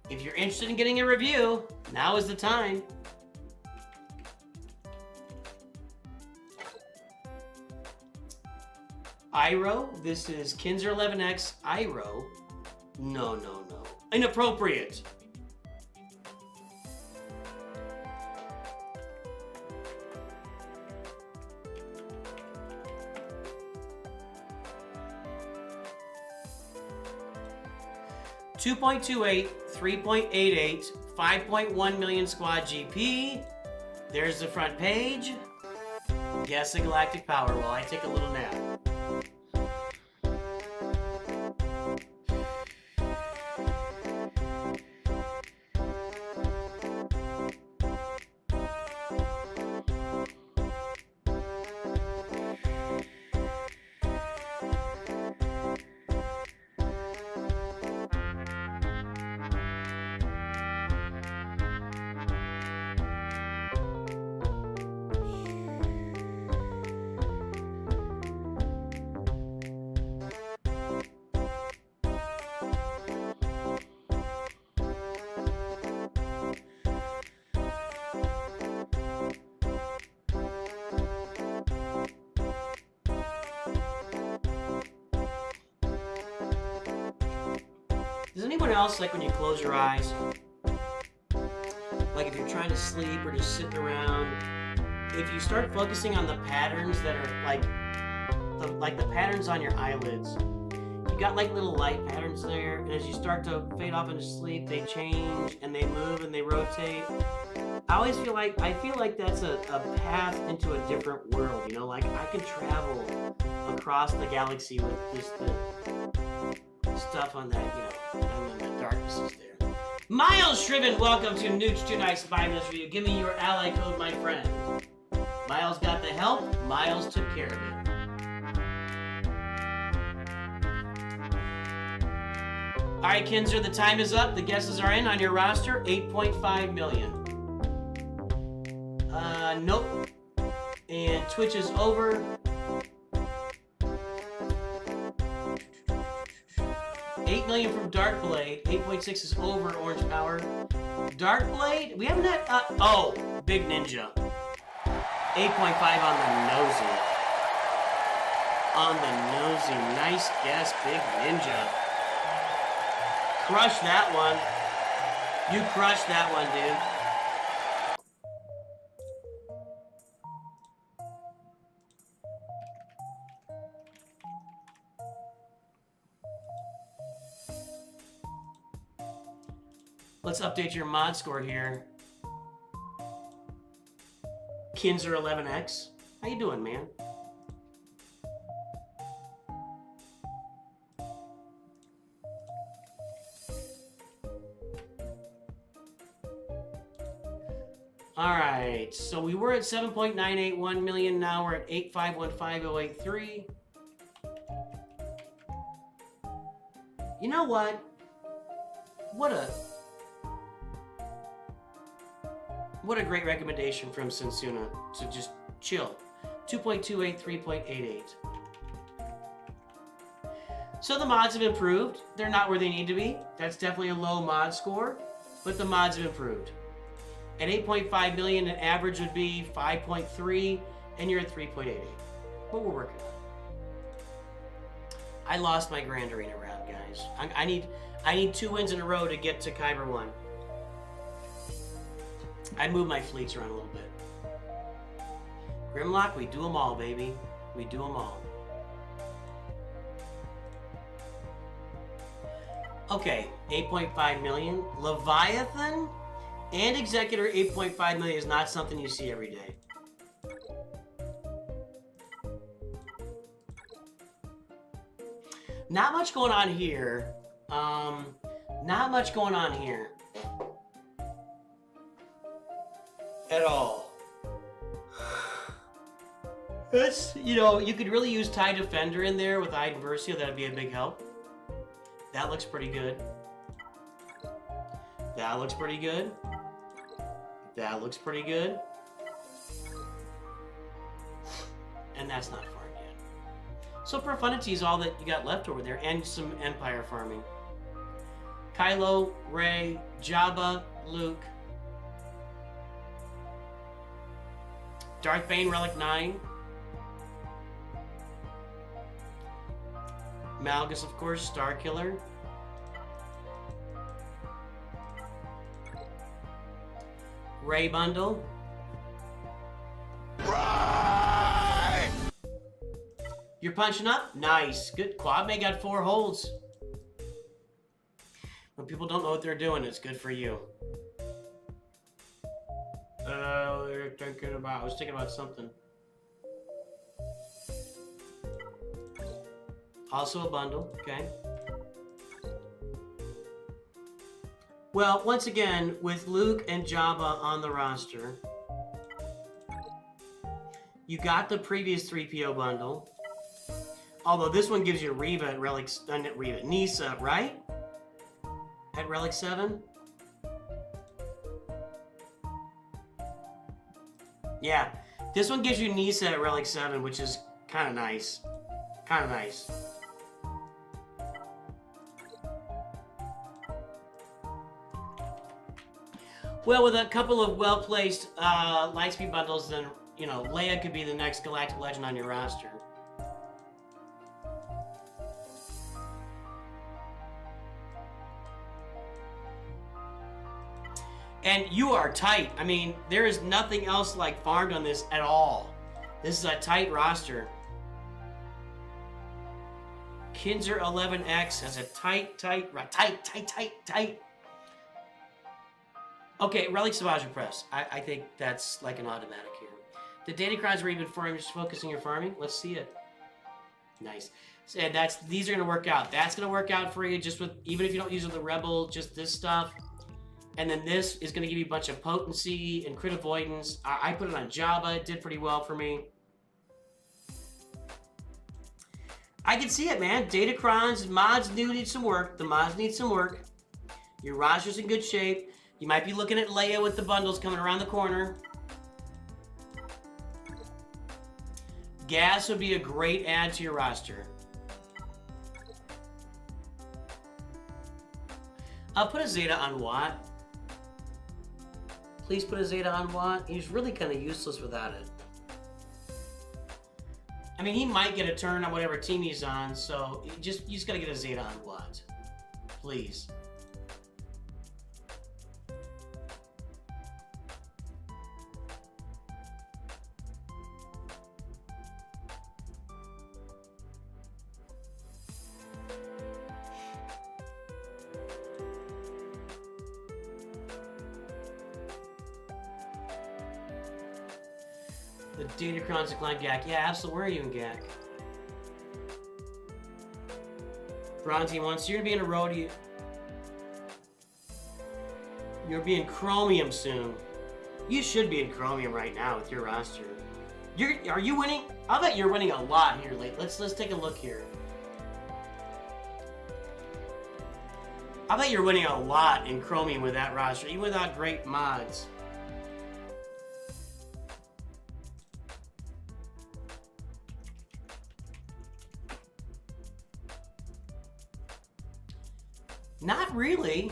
If you're interested in getting a review, now is the time. Iro, this is Kinszer 11X. Iro. No, no, no. Inappropriate. .28, 3.88, 5.1 million squad GP. There's the front page. Guess the galactic power while I take a little nap. Does anyone else, like when you close your eyes, like if you're trying to sleep or just sitting around, if you start focusing on the patterns that are like the patterns on your eyelids, you got like little light patterns there, and as you start to fade off into sleep, they change and they move and they rotate. I feel like that's a path into a different world, you know, like I can travel across the galaxy with just the stuff on that, you know, and then the darkness is there. Miles Shriven, welcome to NOOCH2GUD 5 minutes review. Give me your ally code, my friend. Miles got the help. Miles took care of it. All right, Kinszer, the time is up. The guesses are in on your roster. 8.5 million. Nope. And Twitch is over. 8 million from Darkblade. 8.6 is over Orange Power. Darkblade? We haven't had... oh, Big Ninja. 8.5 on the nosy. On the nosy. Nice guess, Big Ninja. Crush that one. You crushed that one, dude. Let's update your mod score here. Kinszer 11X. How you doing, man? All right, so we were at 7.981 million. Now we're at 8515083. You know what? What a great recommendation from Sensuna to just chill. 2.28, 3.88. So the mods have improved. They're not where they need to be. That's definitely a low mod score, but the mods have improved. At 8.5 million, an average would be 5.3, and you're at 3.88. But we're working on it. I lost my Grand Arena route. guys. I need 2 wins in a row to get to Kyber 1. I move my fleets around a little bit. Grimlock, we do them all, baby. We do them all. Okay, 8.5 million. Leviathan and Executor 8.5 million is not something you see every day. Not much going on here. Not much going on here. At all. It's, you know, you could really use TIE Defender in there with Iden Versio. That'd be a big help. That looks pretty good. That looks pretty good. That looks pretty good. And that's not farmed yet. So Profundity is all that you got left over there, and some Empire farming. Kylo, Rey, Jabba, Luke. Darth Bane, Relic 9. Malgus, of course, Starkiller. Rey bundle. Right. You're punching up? Nice. Good. Quad May got 4 holds. When people don't know what they're doing, it's good for you. They're thinking about, I was thinking about something. Also a bundle, okay. Well, once again, with Luke and Jabba on the roster, you got the previous 3PO bundle. Although this one gives you Reva at Relic, not Reva, Nisa, right? At Relic 7? Yeah, this one gives you Nisa at Relic 7, which is kind of nice. Kind of nice. Well, with a couple of well-placed Lightspeed bundles, then, you know, Leia could be the next Galactic Legend on your roster. And you are tight. I mean, there is nothing else like farmed on this at all. This is a tight roster. Kinszer 11X has a tight. Okay, Relic Savage Press. I think that's like an automatic here. The Datacrons where you've been farming, just focusing your farming. Let's see it. Nice. So these are gonna work out. That's gonna work out for you just with, even if you don't use the Rebel, just this stuff. And then this is gonna give you a bunch of potency and crit avoidance. I put it on Jabba, it did pretty well for me. I can see it, man. Datacrons, mods do need some work. The mods need some work. Your roster's in good shape. You might be looking at Leia with the bundles coming around the corner. Gas would be a great add to your roster. I'll put a Zeta on Watt. Please put a Zeta on Watt. He's really kind of useless without it. I mean, he might get a turn on whatever team he's on, so you just gotta get a Zeta on Watt. Please. The Datacrons decline GAC. Yeah, absolutely. Where are you in GAC? Bronzy once. You're gonna be in a road. You're being Chromium soon. You should be in Chromium right now with your roster. Are you winning? I'll bet you're winning a lot here, late. Let's take a look here. I bet you're winning a lot in Chromium with that roster, even without great mods. Not really.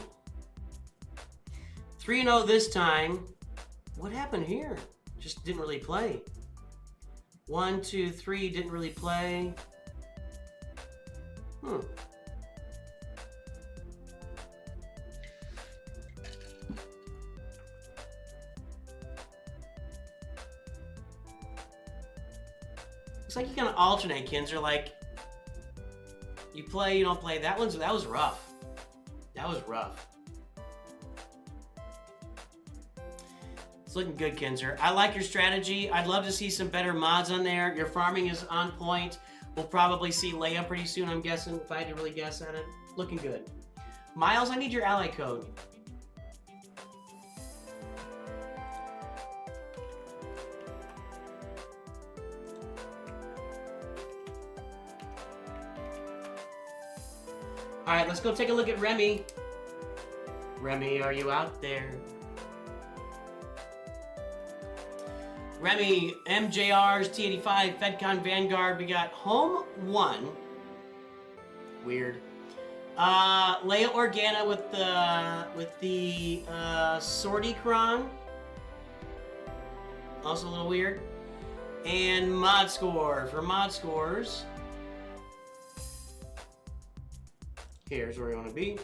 3-0 this time. What happened here? Just didn't really play. 1, 2, 3 didn't really play. Looks like you kind of alternate, Kinszer. Like, you play, you don't play. That was rough. That was rough. It's looking good, Kinszer. I like your strategy. I'd love to see some better mods on there. Your farming is on point. We'll probably see Leia pretty soon, I'm guessing, if I had to really guess at it. Looking good. Miles, I need your ally code. All right, let's go take a look at Remy. Remy, are you out there? Remy, MJR's T85, FedCon Vanguard. We got Home 1. Weird. Leia Organa with the Sordicron. Also a little weird. And mod score for mod scores. Here's where you want to be.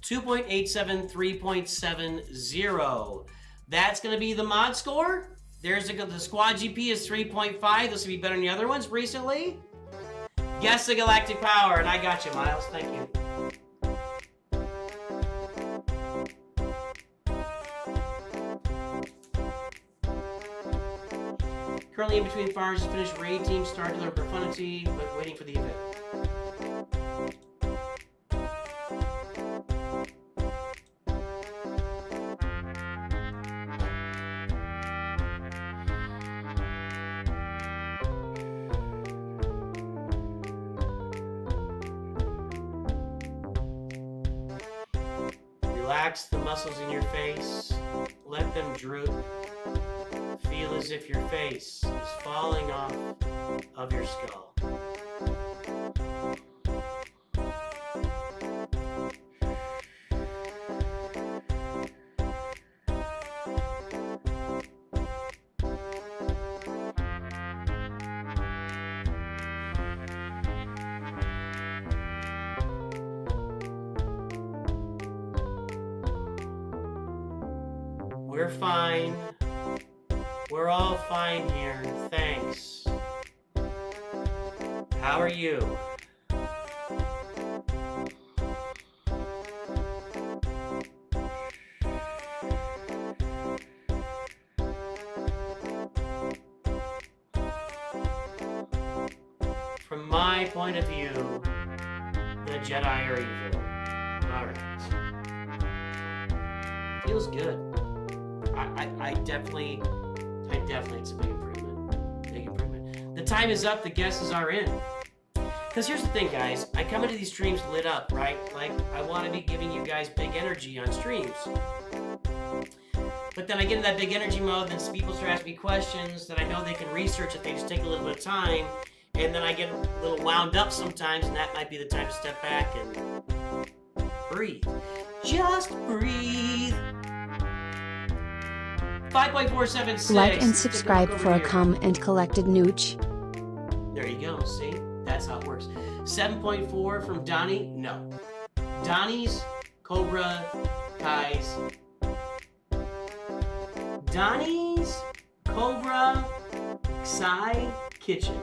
.87, 3.70. That's going to be the mod score. There's the squad GP is 3.5. This will be better than the other ones recently. Guess the galactic power, and I got you, Miles. Thank you. Currently in between farms to finish raid team, start to learn profundity, but waiting for the event. Relax the muscles in your face. Let them droop. Feel as if your face is falling off of your skull. We're fine. We're all fine here, thanks. How are you? From my point of view, the Jedi are evil. Alright. Feels good. I definitely, it's a big improvement. Big improvement. The time is up, the guesses are in. Because here's the thing, guys. I come into these streams lit up, right? Like, I want to be giving you guys big energy on streams. But then I get in that big energy mode, then people start asking me questions that I know they can research if they just take a little bit of time. And then I get a little wound up sometimes, and that might be the time to step back and breathe. Just breathe. 5.476. Like and subscribe for a come and collected nooch. There you go. See? That's how it works. 7.4 from Donnie? No. Donnie's, Cobra, Kai's. Donnie's, Cobra, Xi, Kitchen.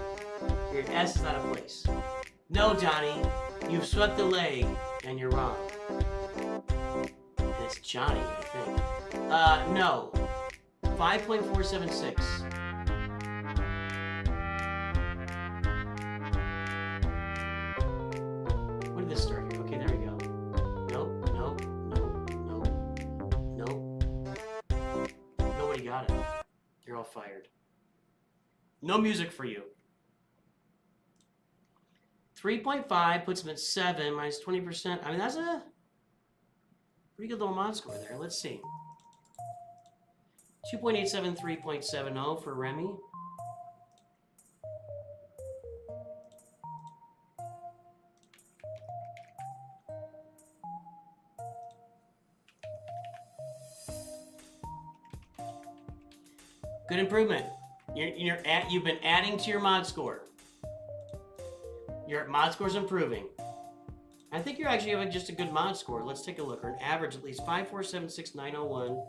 Your S is not a place. No, Donnie. You've swept the leg, and you're wrong. And it's Johnny, I think. No. 5.476. Where did this start here? Okay, there we go. Nope. Nobody got it. You're all fired. No music for you. 3.5 puts him at 7, minus 20%. I mean, that's a pretty good little mod score there. Let's see. 2.87, 3.70 for Remy. Good improvement. You've been adding to your mod score. Your mod score's improving. I think you're actually having just a good mod score. Let's take a look. Or an average at least 5476901.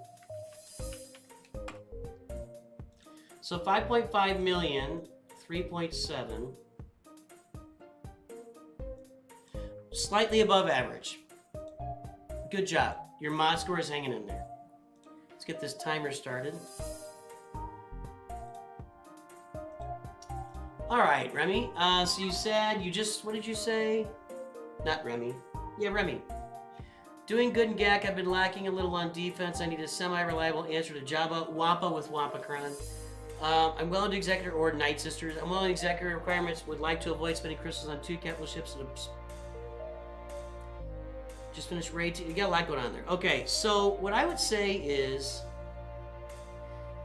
So 5.5 million, 3.7. Slightly above average. Good job. Your mod score is hanging in there. Let's get this timer started. All right, Remy. So you said you just, what did you say? Not Remy. Yeah, Remy. Doing good in GAC. I've been lacking a little on defense. I need a semi-reliable answer to Jabba. Wampa with Wampacron. I'm willing to Executor or Night Sisters. I'm willing to Executor requirements. Would like to avoid spending crystals on 2 capital ships. And just finished raid 2. You got a lot going on there. Okay, so what I would say is,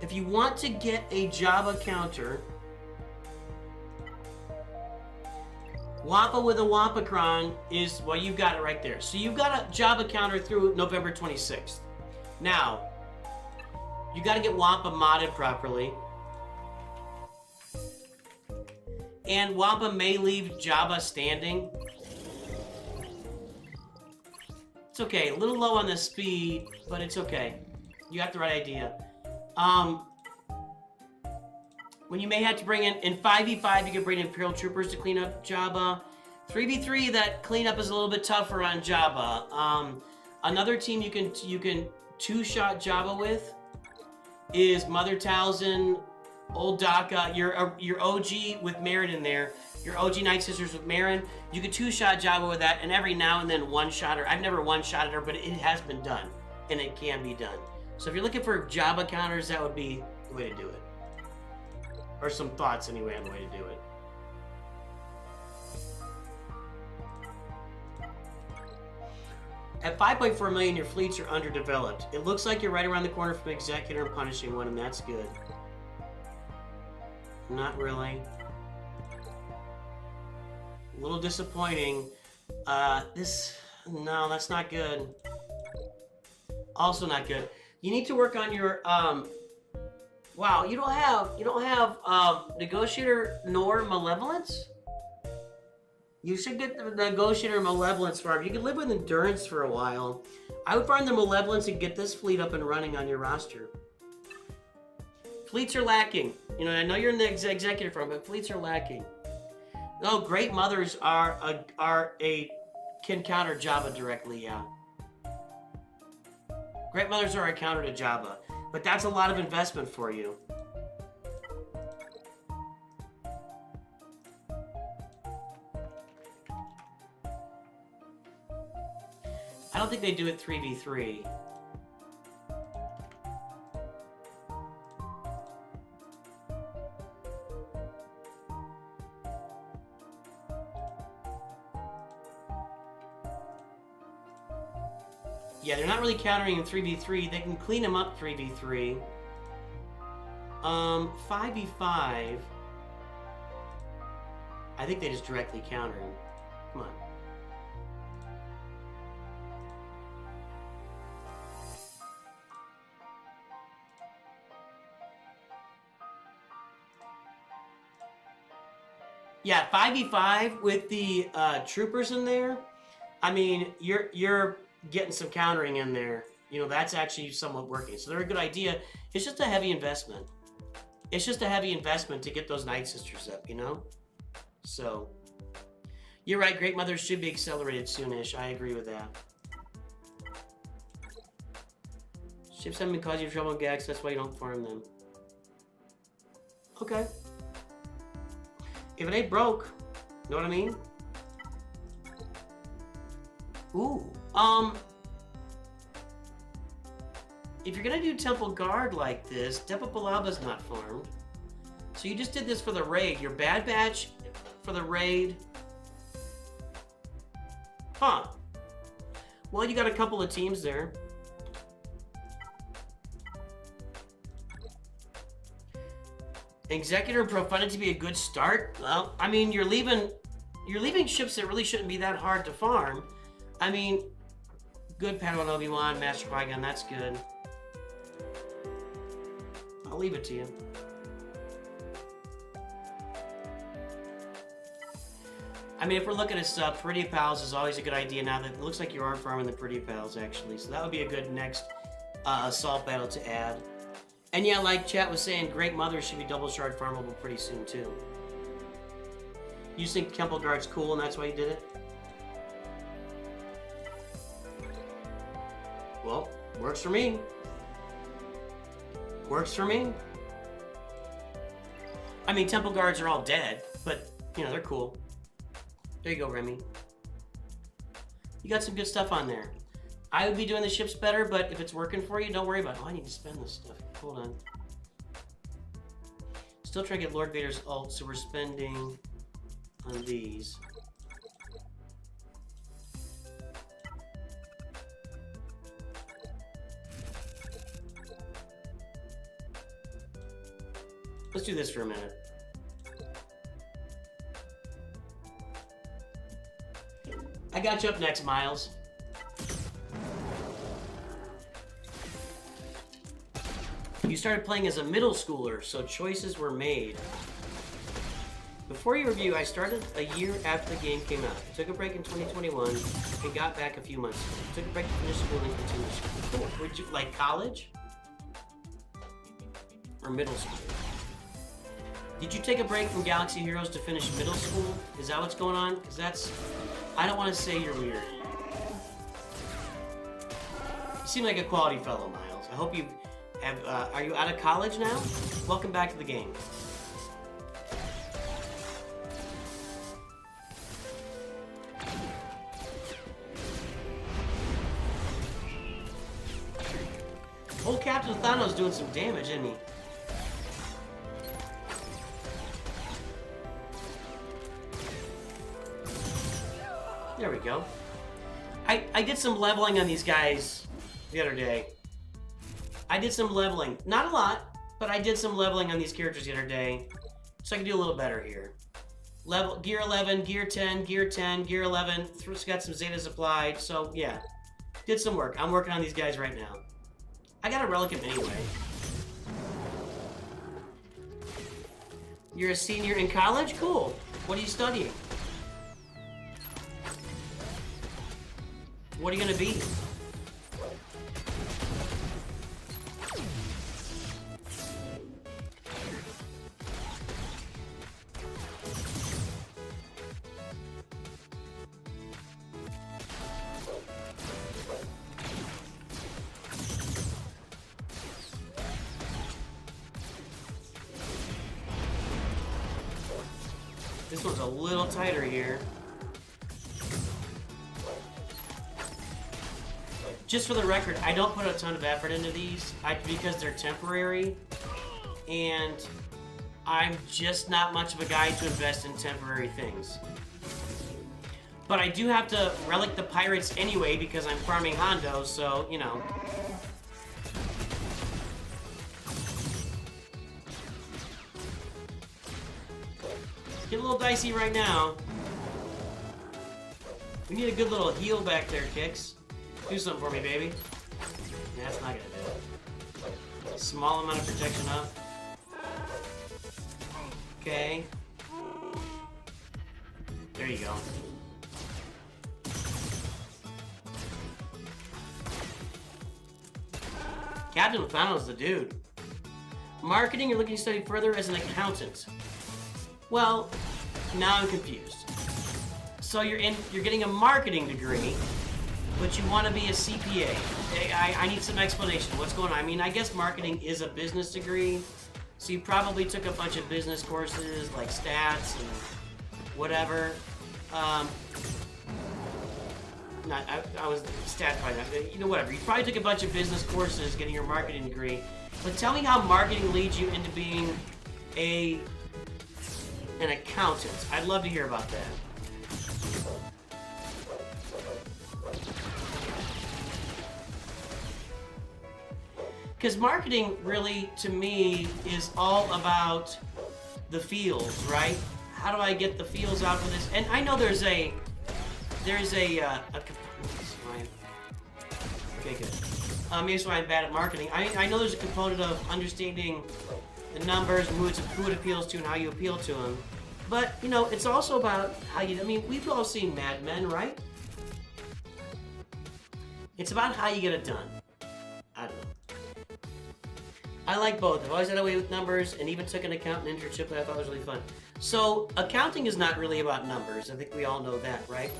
if you want to get a Jabba counter, Wampa with a Wampacron is, well, you've got it right there. So you've got a Jabba counter through November 26th. Now, you got to get Wampa modded properly. And Wampa may leave Jabba standing. It's okay. A little low on the speed, but it's okay. You got the right idea. When you may have to bring in 5v5, you can bring in Imperial Troopers to clean up Jabba. 3v3, that cleanup is a little bit tougher on Jabba. Another team you can two-shot Jabba with is Mother Talzin, Old Daka, your OG with Marin in there, your OG Night Sisters with Marin. You could two-shot Jabba with that, and every now and then one-shot her. I've never one-shotted her, but it has been done, and it can be done. So if you're looking for Jabba counters, that would be the way to do it. Or some thoughts, anyway, on the way to do it. At 5.4 million, your fleets are underdeveloped. It looks like you're right around the corner from Executor and punishing one, and that's good. Not really. A little disappointing. No, that's not good. Also not good. You need to work on your, wow, you don't have Negotiator nor Malevolence? You should get the Negotiator Malevolence farm. You can live with Endurance for a while. I would farm the Malevolence and get this fleet up and running on your roster. Fleets are lacking. You know, I know you're in the Executive farm, but fleets are lacking. No, Great Mothers can counter Jabba directly, yeah. Great Mothers are a counter to Jabba, but that's a lot of investment for you. I don't think they do it 3v3. Yeah, they're not really countering in 3v3. They can clean them up 3v3. 5v5. I think they just directly counter him. Come on. Yeah, 5v5 with the troopers in there. I mean, you're getting some countering in there. You know, that's actually somewhat working. So they're a good idea. It's just a heavy investment. It's just a heavy investment to get those Night Sisters up, you know? So, you're right. Great Mothers should be accelerated soonish. I agree with that. Ships haven't been causing you trouble in Gax. That's why you don't farm them. Okay. If it ain't broke, know what I mean? Ooh. If you're gonna do Temple Guard like this, Depa Balaba's not farmed. So you just did this for the raid. Your Bad Batch for the raid. Huh. Well, you got a couple of teams there. Executor and Profundity be a good start. Well, I mean, you're leaving ships that really shouldn't be that hard to farm. I mean, good Padawan Obi-Wan, Master Qui-Gon, that's good. I'll leave it to you. I mean, if we're looking at stuff, Pretty Pals is always a good idea now that it looks like you are farming the Pretty Pals, actually. So that would be a good next assault battle to add. And yeah, like chat was saying, Great Mother should be double shard farmable pretty soon, too. You think Temple Guard's cool and that's why you did it? Well, works for me. Works for me. I mean, Temple Guards are all dead, but, you know, they're cool. There you go, Remy. You got some good stuff on there. I would be doing the ships better, but if it's working for you, don't worry about it. Oh, I need to spend this stuff. Hold on. Still trying to get Lord Vader's ult, so we're spending on these. Let's do this for a minute. I got you up next, Miles. You started playing as a middle schooler, so choices were made. Before you review, I started a year after the game came out. I took a break in 2021 and got back a few months ago. I took a break to finish school and continue school. Cool. Would you like college? Or middle school? Did you take a break from Galaxy Heroes to finish middle school? Is that what's going on? Because that's... I don't want to say you're weird. You seem like a quality fellow, Miles. I hope you have... are you out of college now? Welcome back to the game. Old Captain Thanos doing some damage, isn't he? There we go. I did some leveling on these guys the other day. I did some leveling. Not a lot, but I did some leveling on these characters the other day. So I can do a little better here. Level Gear 11, Gear 10, Gear 10, Gear 11. Got some Zetas applied. So yeah, did some work. I'm working on these guys right now. I got a Reliquant anyway. You're a senior in college? Cool. What are you studying? What are you gonna be? This one's a little tighter here. Just for the record, I don't put a ton of effort into these because they're temporary, and I'm just not much of a guy to invest in temporary things. But I do have to relic the pirates anyway because I'm farming Hondo, so, you know. Get a little dicey right now. We need a good little heal back there, Kix. Do something for me, baby. That's not gonna do it. Small amount of protection up. Okay. There you go. Captain Thanos the dude. Marketing, you're looking to study further as an accountant. Well, now I'm confused. So you're getting a marketing degree, but you want to be a CPA. I need some explanation. What's going on? I mean, I guess marketing is a business degree, so you probably took a bunch of business courses like stats and whatever. I was stats by that. You know, whatever. You probably took a bunch of business courses getting your marketing degree. But tell me how marketing leads you into being an accountant. I'd love to hear about that. Because marketing really, to me, is all about the feels, right? How do I get the feels out for this? And I know there's a okay, good. Maybe that's why I'm bad at marketing. I know there's a component of understanding the numbers, moods of who it appeals to, and how you appeal to them. But, you know, it's also about how you, I mean, we've all seen Mad Men, right? It's about how you get it done. I don't know. I like both. I've always had a way with numbers, and even took an accounting internship that I thought was really fun. So, accounting is not really about numbers. I think we all know that, right?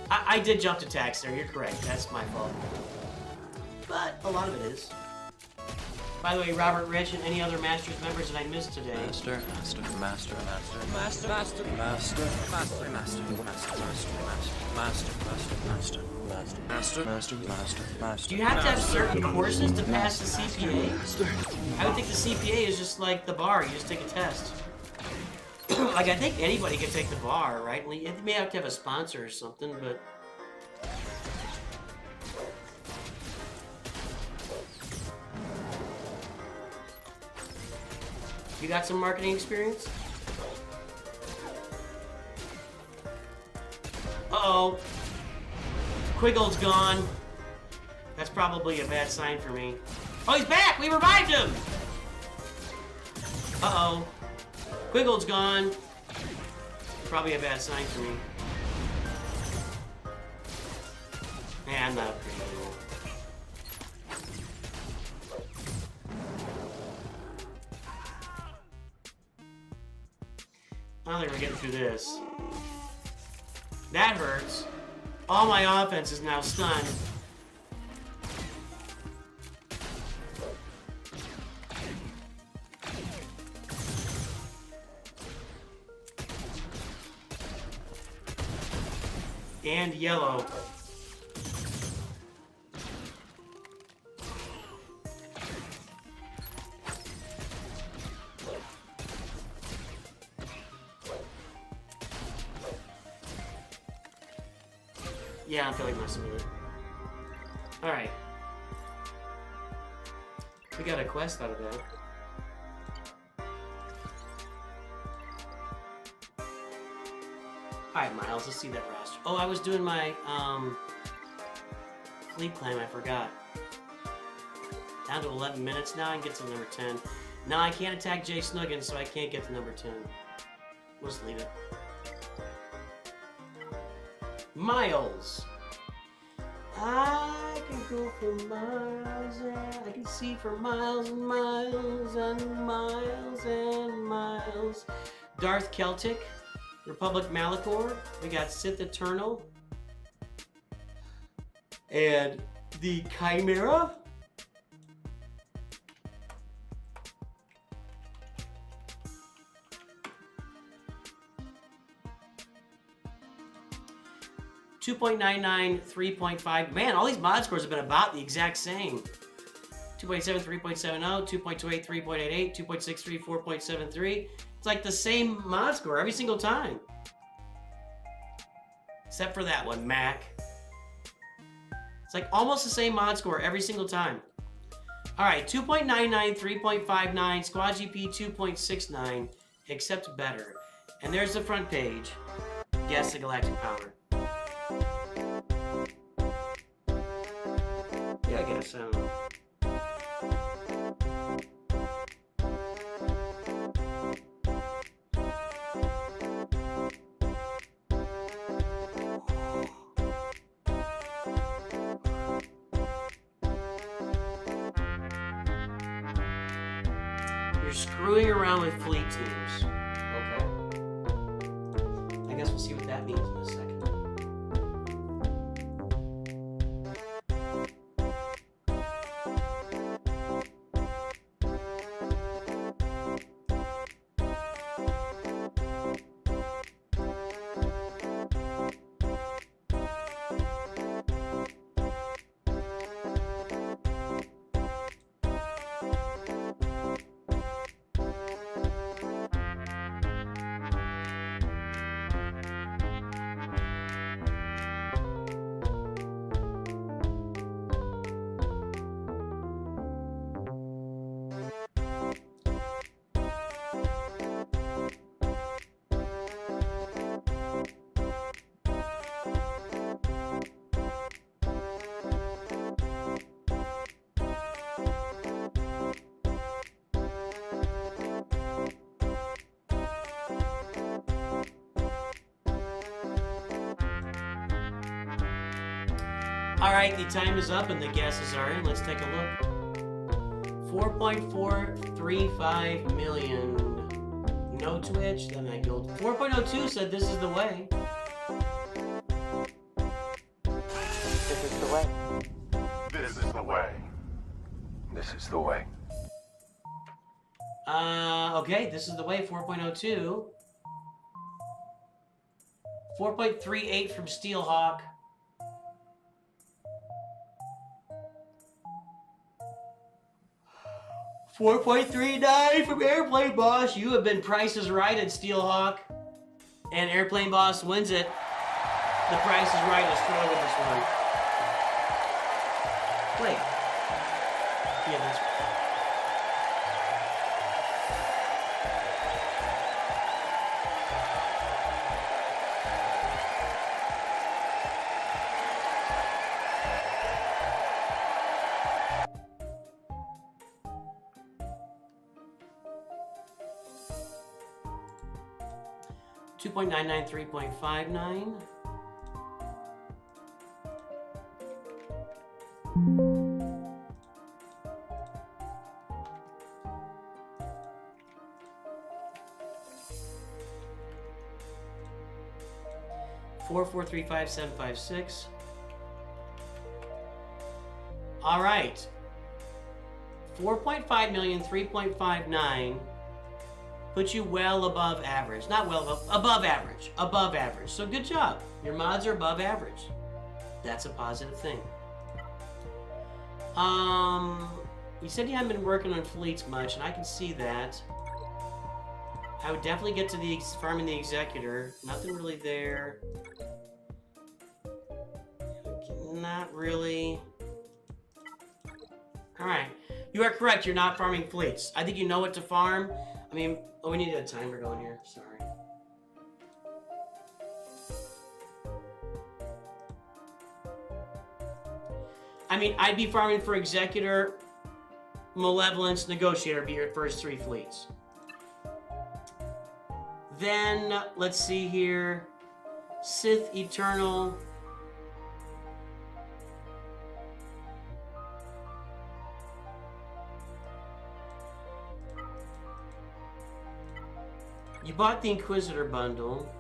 I did jump to tax there. You're correct. That's my fault. But a lot of it is. By the way, Robert Rich and any other Masters members that I missed today. Master. Do you have to have certain courses to pass the CPA? I would think the CPA is just like the bar. You just take a test. Like, I think anybody can take the bar, right? You may have to have a sponsor or something, but... You got some marketing experience? Uh-oh. Quiggle's gone. That's probably a bad sign for me. Oh, he's back! We revived him! Uh-oh. Quiggle's gone. Probably a bad sign for me. Yeah, I'm not upgrading anymore. I don't think we're getting through this. That hurts. All my offense is now stunned. And yellow. Yeah, I feel like messing with it. Alright. We got a quest out of that. Alright, Miles, let's see that roster. Oh, I was doing my, fleet climb, I forgot. Down to 11 minutes now, I can get to number 10. Now I can't attack Jay Snuggin, so I can't get to number 10. We'll just leave it. Miles. I can go for miles, and I can see for miles and miles and miles and miles. Darth Celtic. Republic Malachor, we got Sith Eternal, and the Chimera. .99, 3.5. Man, all these mod scores have been about the exact same. 2.7, 3.70, 2.28, 3.88, 2.63, 4.73. It's like the same mod score every single time. Except for that one, Mac. It's like almost the same mod score every single time. Alright, 2.99, 3.59, Squad GP 2.69, except better. And there's the front page. Guess the galactic power. Yeah, I guess so. Screwing around with fleet teams. Okay. I guess we'll see what that means in a second. Alright, the time is up and the guesses are in. Let's take a look. 4.435 million. No Twitch, then I go 4.02 said this is the way. This is the way. This is the way. This is the way. Okay, this is the way, 4.02. 4.38 from Steelhawk. 4.39 from Airplane Boss. You have been Price is Right at Steelhawk. And Airplane Boss wins it. The Price is Right is strong with this one. Wait. Yeah, that's right. $2.99, 3.59. Four, 3, 5, 7, 5, 6. All right. 4.5 million, 3.59. Put you well above average. Not well above, above average. Above average. So good job. Your mods are above average. That's a positive thing. You said you haven't been working on fleets much, and I can see that. I would definitely get to the farming the Executor. Nothing really there. Not really. Alright. You are correct. You're not farming fleets. I think you know what to farm. I mean, oh, we need a timer going here. Sorry. I mean, I'd be farming for Executor, Malevolence, Negotiator be your first 3 fleets. Then, let's see here. Sith Eternal. You bought the Inquisitor bundle.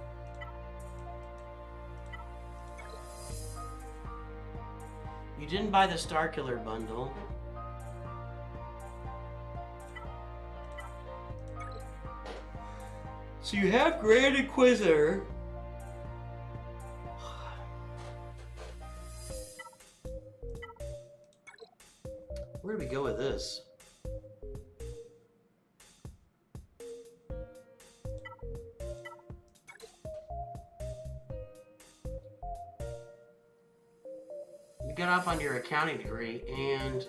You didn't buy the Starkiller bundle. So you have Grand Inquisitor. Where do we go with this? You got off on your accounting degree and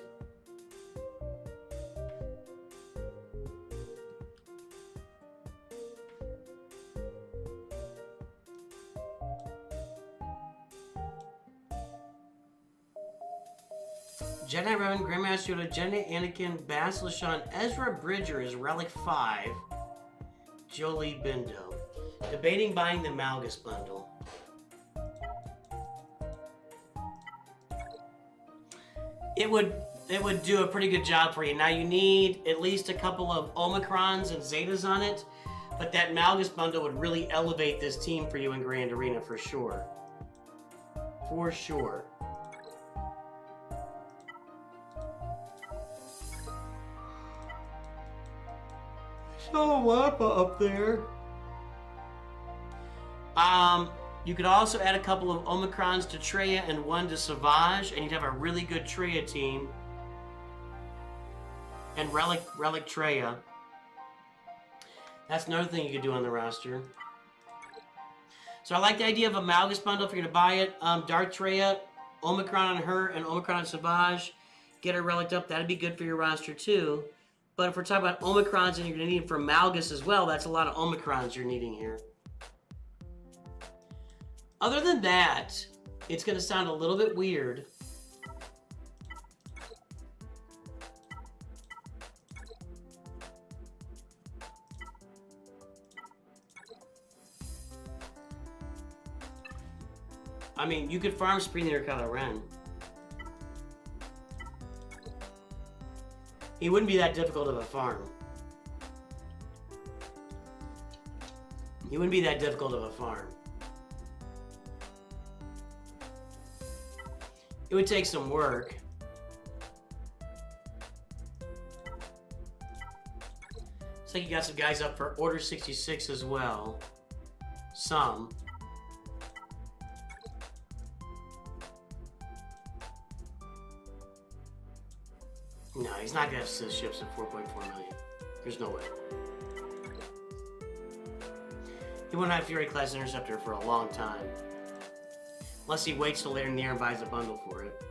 Jedi Revan, Grandmaster Yoda, Jedi Anakin, Basilishan, Ezra Bridger is Relic 5. Jolie Bindo. Debating buying the Malgus bundle. It would do a pretty good job for you. Now you need at least a couple of Omicrons and Zetas on it, but that Malgus bundle would really elevate this team for you in Grand Arena for sure. For sure. So Wappa up there. You could also add a couple of Omicrons to Treya and 1 to Savage, and you'd have a really good Treya team. And Relic Treya. That's another thing you could do on the roster. So I like the idea of a Malgus bundle if you're going to buy it. Darth Treya, Omicron on her, and Omicron on Savage. Get her relicked up. That'd be good for your roster too. But if we're talking about Omicrons and you're going to need them for Malgus as well, that's a lot of Omicrons you're needing here. Other than that, it's going to sound a little bit weird. I mean, you could farm Spreen or Kylo Ren. He wouldn't be that difficult of a farm. He wouldn't be that difficult of a farm. It would take some work. Looks like you got some guys up for Order 66 as well. Some. No, he's not going to have ships at 4.4 million. There's no way. He won't have Fury Class Interceptor for a long time. Unless he waits till later in the year and buys a bundle for it.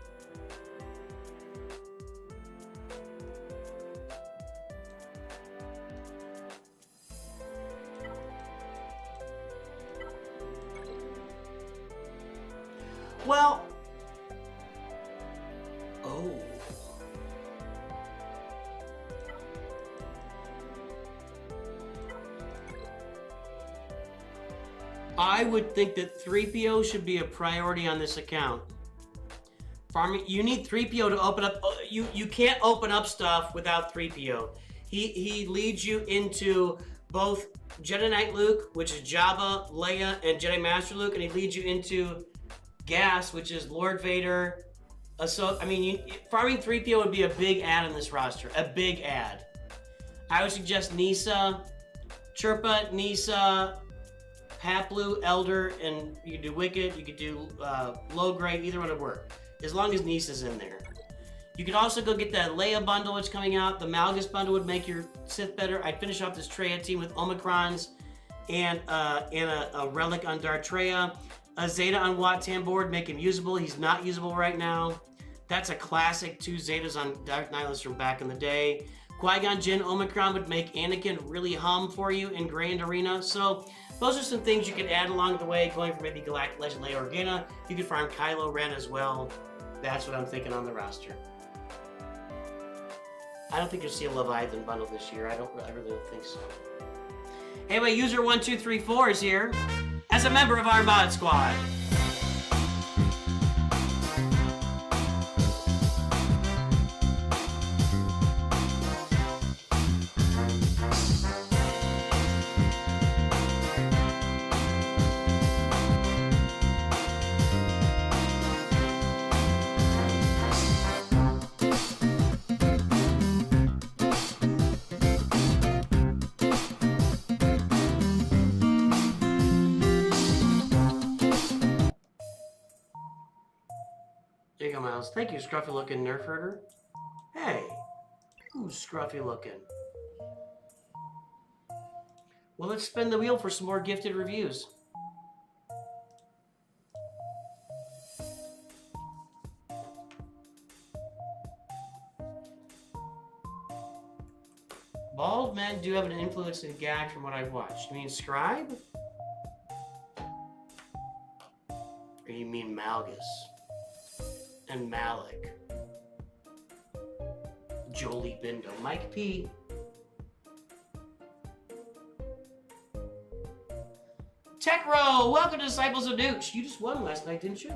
Well... Oh... I would think that 3PO should be a priority on this account. Farming, you need 3PO to open up. You can't open up stuff without 3PO. He leads you into both Jedi Knight Luke, which is Jabba, Leia, and Jedi Master Luke, and he leads you into Gas, which is Lord Vader. So I mean, farming 3PO would be a big add on this roster. A big add. I would suggest Nisa, Chirpa, Nisa, Haplu, Elder, and you could do Wicked, you could do Low Grade, either one would work. As long as Nisa's in there. You could also go get that Leia bundle which is coming out. The Malgus bundle would make your Sith better. I'd finish off this Traya team with Omicrons and a Relic on Darth Traya. A Zeta on Wat Tambor, make him usable. He's not usable right now. That's a classic 2 Zetas on Darth Nihilus from back in the day. Qui-Gon Jinn Omicron would make Anakin really hum for you in Grand Arena. So those are some things you can add along the way, going for maybe Galactic Legend Leia Organa. You could farm Kylo Ren as well. That's what I'm thinking on the roster. I don't think you'll see a Leviathan bundle this year. I really don't think so. Anyway, user1234 is here as a member of our mod squad. There you go, Miles. Thank you, scruffy looking nerf herder. Hey, who's scruffy looking? Well, let's spin the wheel for some more gifted reviews. Bald men do have an influence in gag from what I've watched. You mean Scribe? Or you mean Malgus? And Malik. Jolie Bindo. Mike P. Techro! Welcome to Disciples of Nooch. You just won last night, didn't you?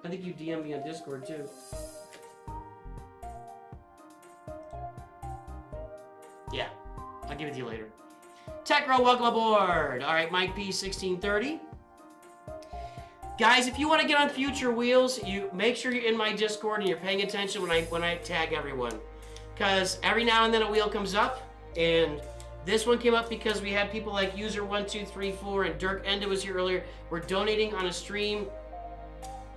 I think you DM'd me on Discord, too. Yeah. I'll give it to you later. Techro, welcome aboard! Alright, Mike P. 1630. Guys, if you want to get on future wheels, you make sure you're in my Discord and you're paying attention when I tag everyone. Because every now and then a wheel comes up, and this one came up because we had people like User1234 and Dirk Enda was here earlier. We're donating on a stream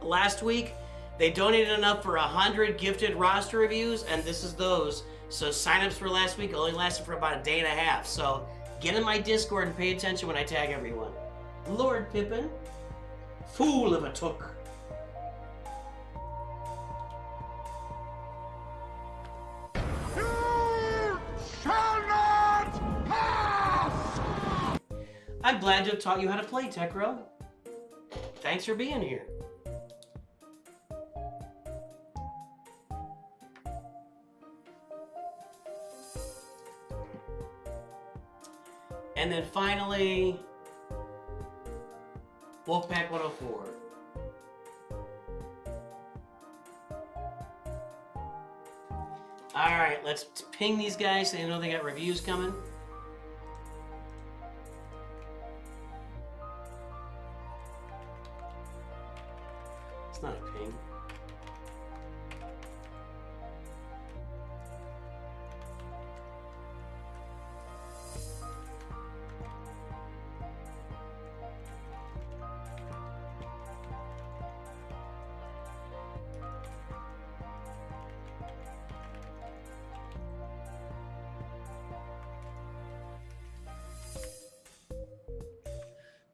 last week. They donated enough for 100 gifted roster reviews, and this is those. So signups for last week only lasted for about a day and a half. So get in my Discord and pay attention when I tag everyone. Lord Pippen. Fool of a took. You shall not pass! I'm glad to have taught you how to play, Techro. Thanks for being here. And then finally, Wolfpack 104. All Alright, let's ping these guys so they know they got reviews coming. It's not a ping.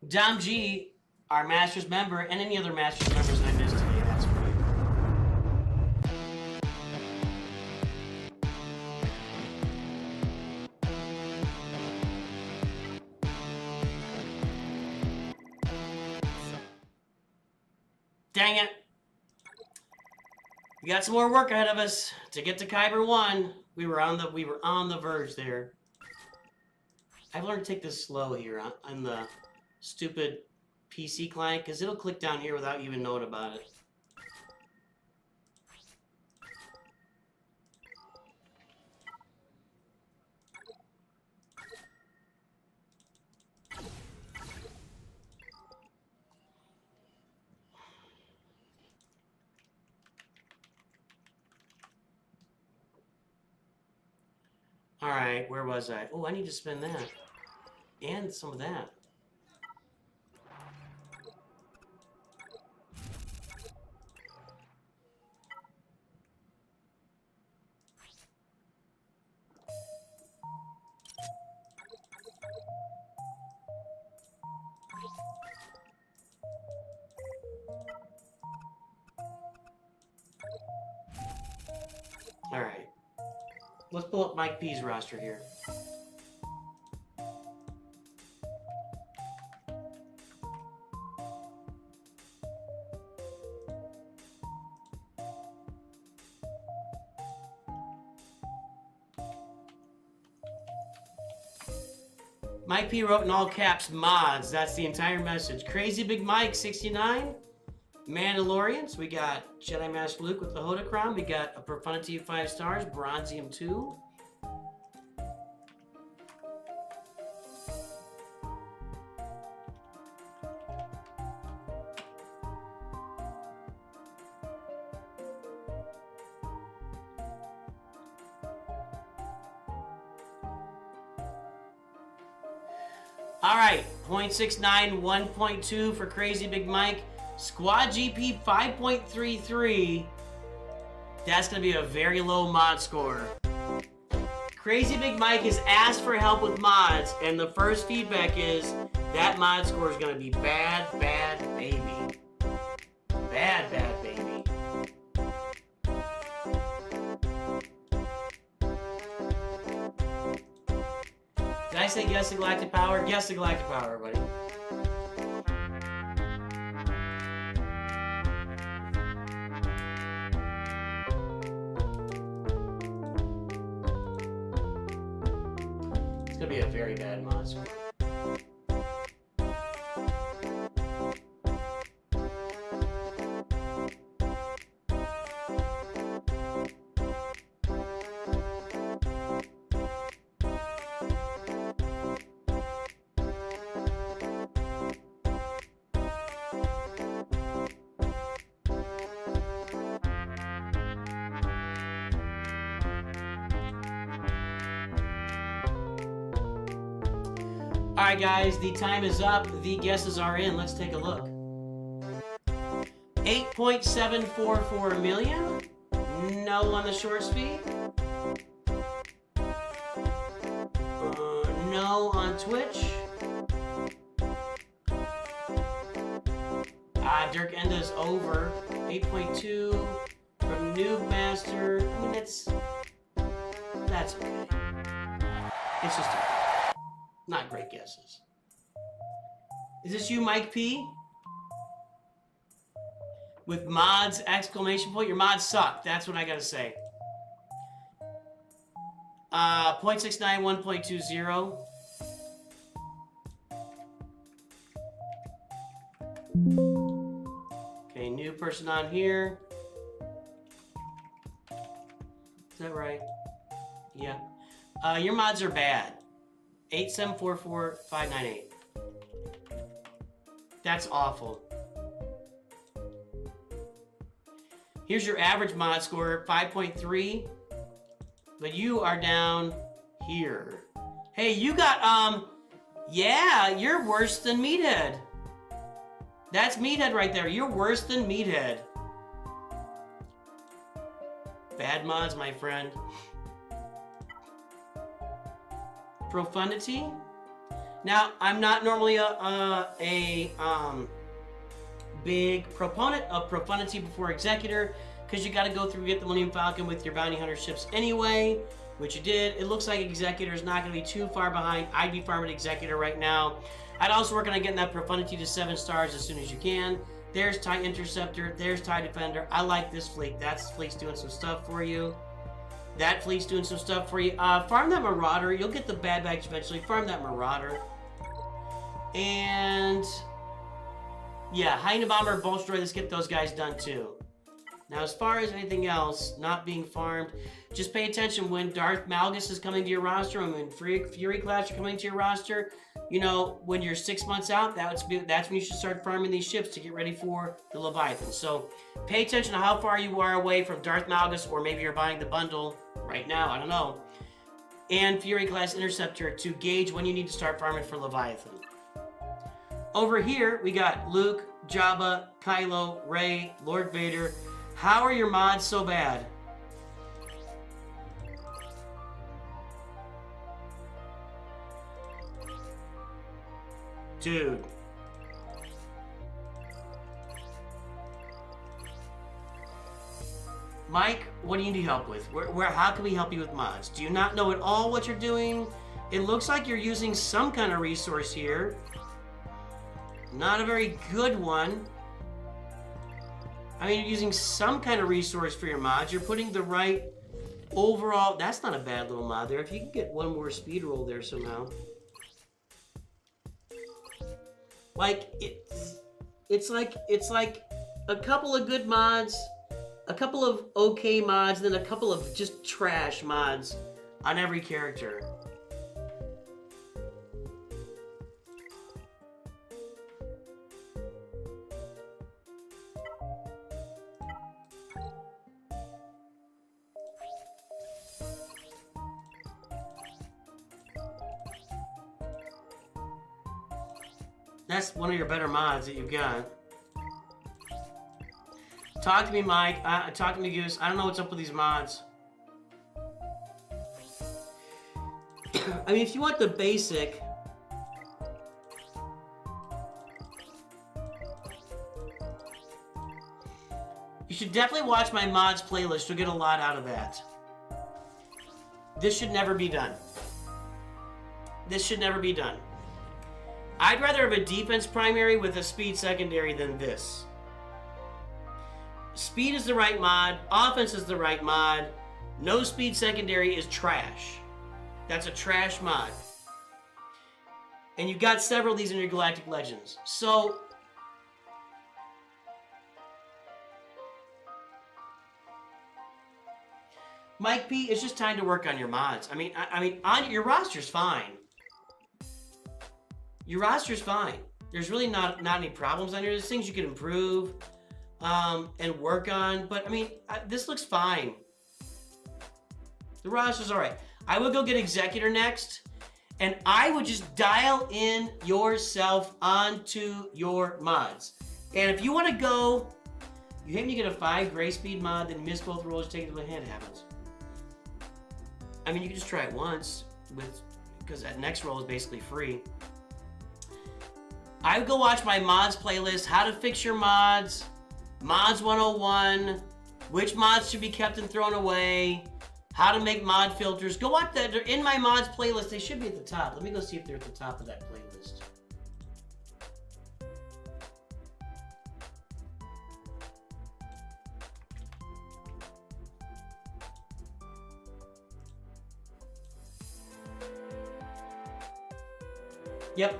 Dom G, our Masters member, and any other Masters members I missed today, that's for you. Dang it. We got some more work ahead of us to get to Kyber 1. We were on the verge there. I've learned to take this slow here on the stupid PC client, because it'll click down here without you even knowing about it. Alright, where was I? Oh, I need to spend that. And some of that. Alright. Let's pull up Mike P's roster here. Mike P wrote in all caps, mods. That's the entire message. Crazy Big Mike, 69. Mandalorians. We got Jedi Master Luke with the Hodocron. We got a Profundity of 5 stars. Bronzium 2. All right, 0.69, 1.2 for Crazy Big Mike. Squad GP 5.33. That's going to be a very low mod score. Crazy Big Mike has asked for help with mods, and the first feedback is that mod score is going to be bad, bad, baby. Bad, bad, baby. Did I say guess the Galactic Power? Guess the Galactic Power, everybody. It's gonna be a very bad mod score. Alright guys, the time is up. The guesses are in. Let's take a look. 8.744 million. No on the short speed. No on Twitch. Dirk Enda's over. 8.2 from Noob Master. I mean, that's okay. It's just okay. Not great guesses. Is this you, Mike P? With mods, exclamation point. Your mods suck. That's what I gotta say. 0.69, 1.20. Okay, new person on here. Is that right? Yeah. Your mods are bad. 8744598. That's awful. Here's your average mod score, 5.3. But you are down here. Hey, you got, yeah, you're worse than Meathead. That's Meathead right there. You're worse than Meathead. Bad mods, my friend. Profundity. Now, I'm not normally a big proponent of Profundity before Executor, because you got to go through get the Millennium Falcon with your Bounty Hunter ships anyway, which you did. It looks like Executor is not going to be too far behind. I'd be farming Executor right now. I'd also work on getting that Profundity to 7 stars as soon as you can. There's TIE Interceptor. There's TIE Defender. I like this fleet. That fleet's doing some stuff for you. That fleet's doing some stuff for you. Farm that Marauder. You'll get the bad bags eventually. Farm that Marauder. And yeah, Hyena Bomber, Bolster, let's get those guys done too. Now, as far as anything else not being farmed, just pay attention when Darth Malgus is coming to your roster and when Fury Clash are coming to your roster. You know, when you're 6 months out, that's when you should start farming these ships to get ready for the Leviathan. So pay attention to how far you are away from Darth Malgus, or maybe you're buying the bundle right now, I don't know, and Fury Class Interceptor to gauge when you need to start farming for Leviathan. Over here, we got Luke, Jabba, Kylo, Rey, Lord Vader. How are your mods so bad? Dude. Mike, what do you need help with? How can we help you with mods? Do you not know at all what you're doing? It looks like you're using some kind of resource here. Not a very good one. I mean, you're using some kind of resource for your mods. You're putting the right overall... That's not a bad little mod there. If you can get one more speed roll there somehow. Like, it's like a couple of good mods, a couple of okay mods, then a couple of just trash mods on every character. That's one of your better mods that you've got. Talk to me, Mike. Talk to me, Goose. I don't know what's up with these mods. I mean, if you want the basic... You should definitely watch my mods playlist. You'll get a lot out of that. This should never be done. This should never be done. I'd rather have a defense primary with a speed secondary than this. Speed is the right mod. Offense is the right mod. No speed secondary is trash. That's a trash mod. And you've got several of these in your Galactic Legends. So... Mike P, it's just time to work on your mods. I mean, on your roster's fine. Your roster's fine. There's really not any problems on here. There's things you can improve and work on. But, I mean, this looks fine. The roster's all right. I will go get Executor next. And I would just dial in yourself onto your mods. And if you want to go, you aim to get a 5 gray speed mod, then miss both rolls, take it to the hand, it happens. I mean, you can just try it once, because that next roll is basically free. I would go watch my mods playlist, how to fix your mods, mods 101, which mods should be kept and thrown away, how to make mod filters. Go watch that. They're in my mods playlist. They should be at the top. Let me go see if they're at the top of that playlist. Yep.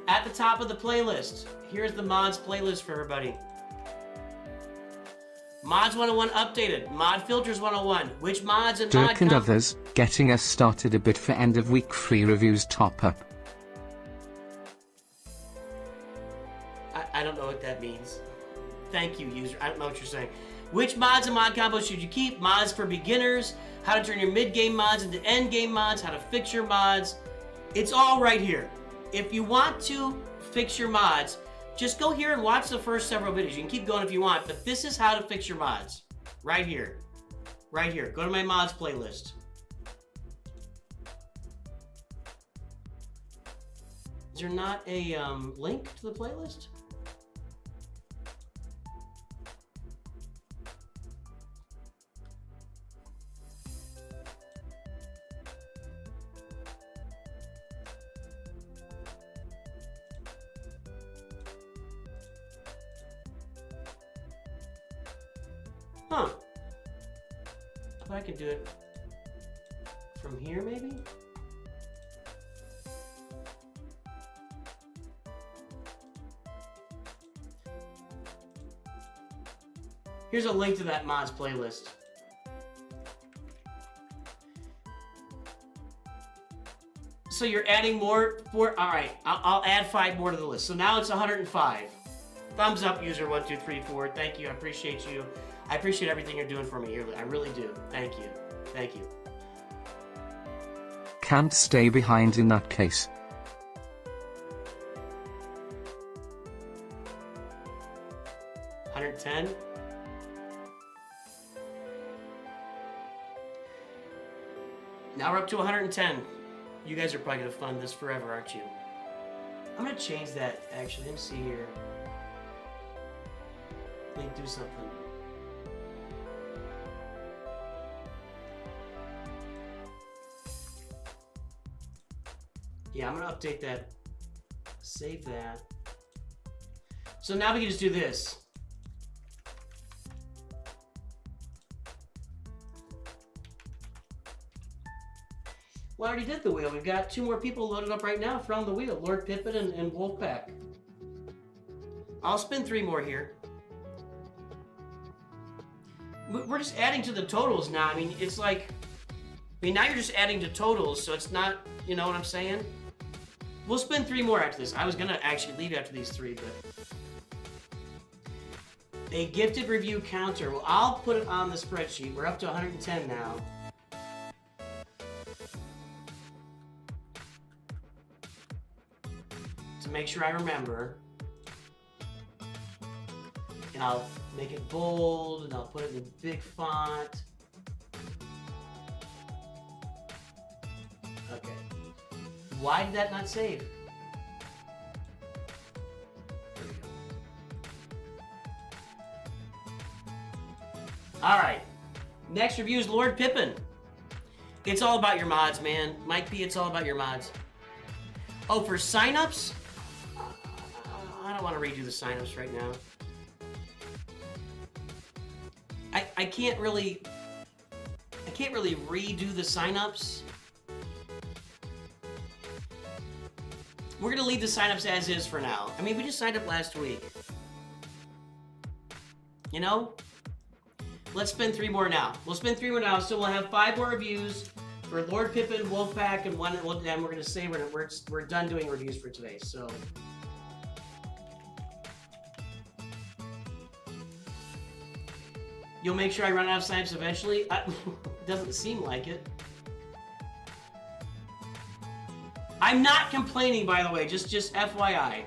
At the top of the playlist, here's the mods playlist for everybody. Mods 101 updated. Mod filters 101. Which mods and Dirk and mod others, getting us started a bit for end of week free reviews top up. I don't know what that means. Thank you, user. I don't know what you're saying. Which mods and mod combos should you keep? Mods for beginners, how to turn your mid-game mods into end-game mods, how to fix your mods. It's all right here. If you want to fix your mods, just go here and watch the first several videos. You can keep going if you want, but this is how to fix your mods. Right here. Right here. Go to my mods playlist. Is there not a link to the playlist? Huh. I thought I could do it from here, maybe? Here's a link to that mods playlist. So you're adding more? All right, I'll add 5 more to the list. So now it's 105. Thumbs up, user 1234. Thank you. I appreciate you. I appreciate everything you're doing for me here. I really do. Thank you. Thank you. Can't stay behind in that case. $110. Now we're up to 110. You guys are probably gonna fund this forever, aren't you? I'm gonna change that. Actually, let me see here. Let me do something. Yeah, I'm gonna update that. Save that. So now we can just do this. Well, I already did the wheel. We've got 2 more people loaded up right now from the wheel. Lord Pippen and Wolfpack. I'll spin 3 more here. We're just adding to the totals now. I mean, it's like... now you're just adding to totals, so it's not... You know what I'm saying? We'll spin 3 more after this. I was gonna actually leave after these 3, but... A gifted review counter. Well, I'll put it on the spreadsheet. We're up to 110 now. To make sure I remember. And I'll make it bold, and I'll put it in big font. Okay. Why did that not save? There we go. Alright. Next review is Lord Pippen. It's all about your mods, man. Mike P, it's all about your mods. Oh, for signups? I don't want to redo the signups right now. I can't really redo the signups. We're gonna leave the signups as is for now. I mean, we just signed up last week. You know? Let's spin 3 more now. We'll spin 3 more now, so we'll have 5 more reviews for Lord Pippen, Wolfpack, and one. And we're gonna say we're done doing reviews for today. So. You'll make sure I run out of signups eventually? Doesn't seem like it. I'm not complaining, by the way, just FYI.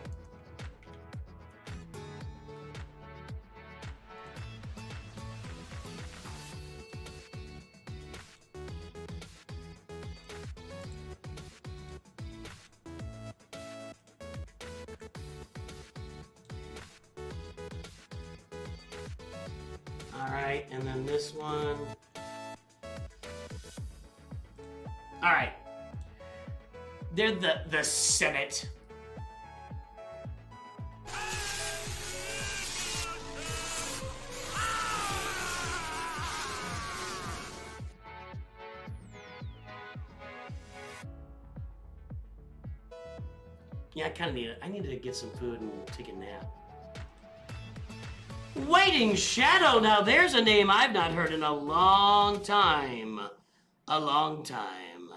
Alright, and then this one. Alright. They're the Senate. Yeah, I kind of need it. I need to get some food and take a nap. Waiting Shadow. Now there's a name I've not heard in a long time. A long time.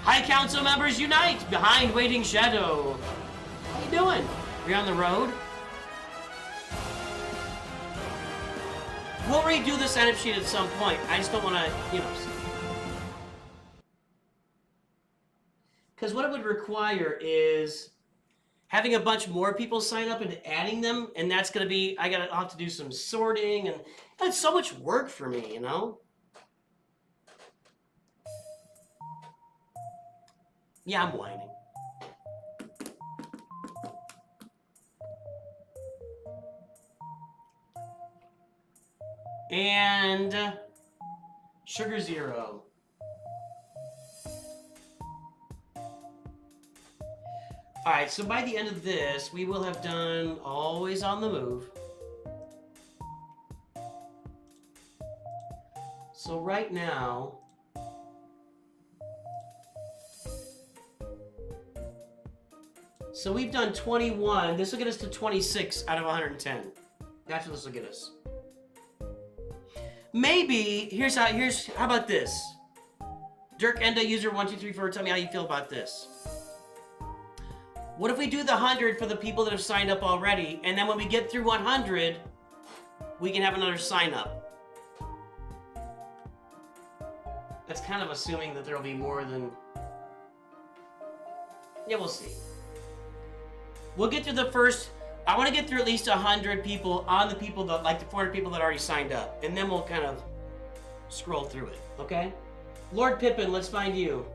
High Council members unite behind Waiting Shadow. How you doing? You're on the road? We'll redo the sign-up sheet at some point. I just don't want to, you know. Because what it would require is having a bunch more people sign up and adding them, and that's going to be, I'll have to do some sorting, and that's so much work for me, you know? Yeah, I'm whining. And Sugar Zero. Alright, so by the end of this, we will have done Always on the Move. So right now, so we've done 21. This will get us to 26 out of 110. That's what this will get us. Maybe, how about this? Dirk Enda, user 1234, tell me how you feel about this. What if we do the 100 for the people that have signed up already, and then when we get through 100, we can have another sign up? That's kind of assuming that there will be more than... Yeah, we'll see. We'll get through the first... I want to get through at least 100 people on the people that, like the 400 people that already signed up, and then we'll kind of scroll through it, okay? Lord Pippen, let's find you.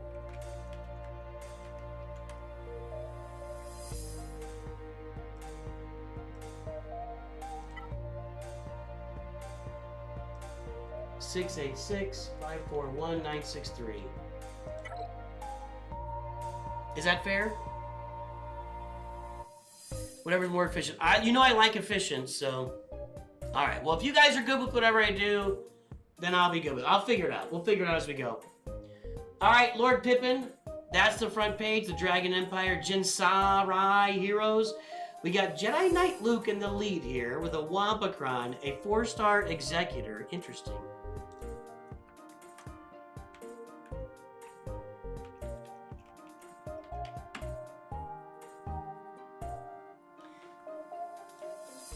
(686-541-963). Is that fair? Whatever's more efficient. You know I like efficient, so... Alright, well if you guys are good with whatever I do, then I'll be good with it. I'll figure it out. We'll figure it out as we go. Alright, Lord Pippen. That's the front page. The Dragon Empire. Jinsarai Heroes. We got Jedi Knight Luke in the lead here with a Wampacron, a 4-star Executor. Interesting.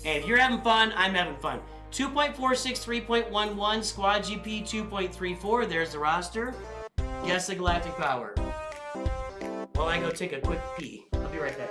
And if you're having fun, I'm having fun. 2.46, 3.11, Squad GP 2.34. There's the roster. Guess the Galactic Power. While I go take a quick pee. I'll be right back.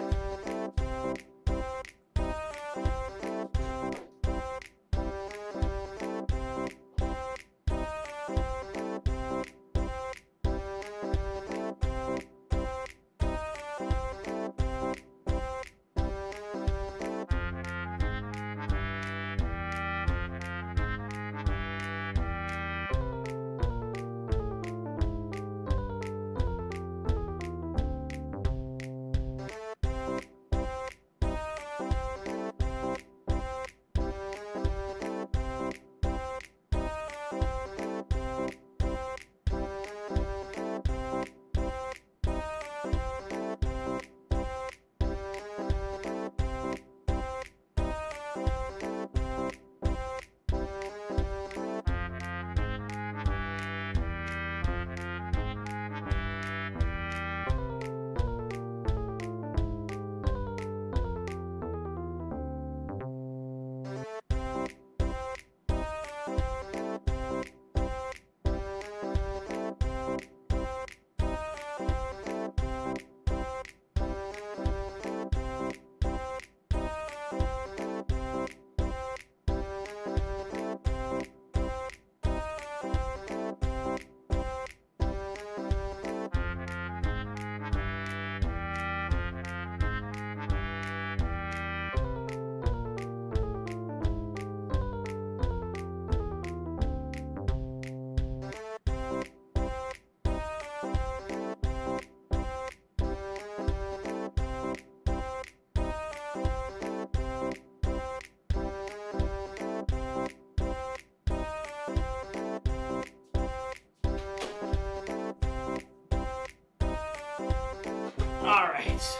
Alright.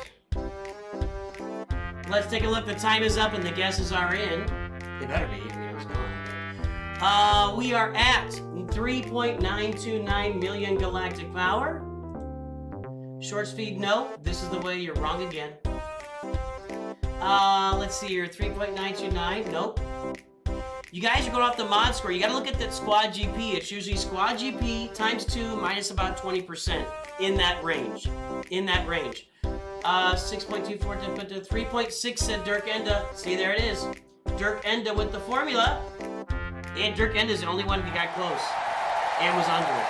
Let's take a look. The time is up and the guesses are in. They better be. I mean, it was gone. We are at 3.929 million galactic power. Short speed, no. This is the way. You're wrong again. Let's see here. 3.929. Nope. You guys are going off the mod score. You got to look at that squad GP. It's usually squad GP times 2 minus about 20% in that range. In that range. 6.24 to put to 3.6 said Dirk Enda. See, there it is. Dirk Enda with the formula. And Dirk Enda is the only one who got close and was under it.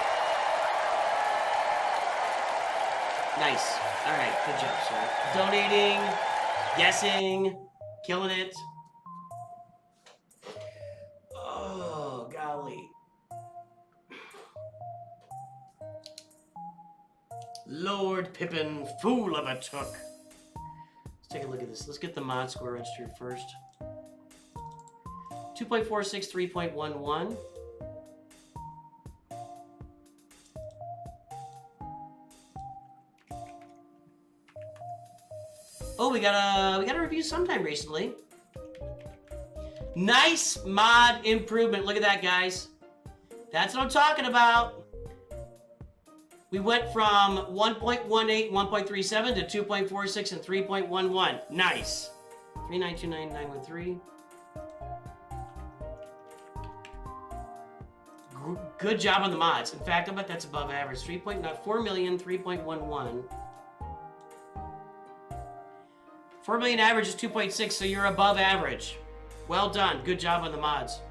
Nice. All right, good job, sir. Donating, guessing, killing it. Oh, golly. Lord Pippen, fool of a took. Let's take a look at this. Let's get the mod score registered first. 2.46, 3.11. Oh, we got a review sometime recently. Nice mod improvement. Look at that, guys. That's what I'm talking about. We went from 1.18, 1.37 to 2.46 and 3.11. Nice. 3929913. Good job on the mods. In fact, I bet that's above average. 4 million, 3.11. 4 million average is 2.6, so you're above average. Well done. Good job on the mods.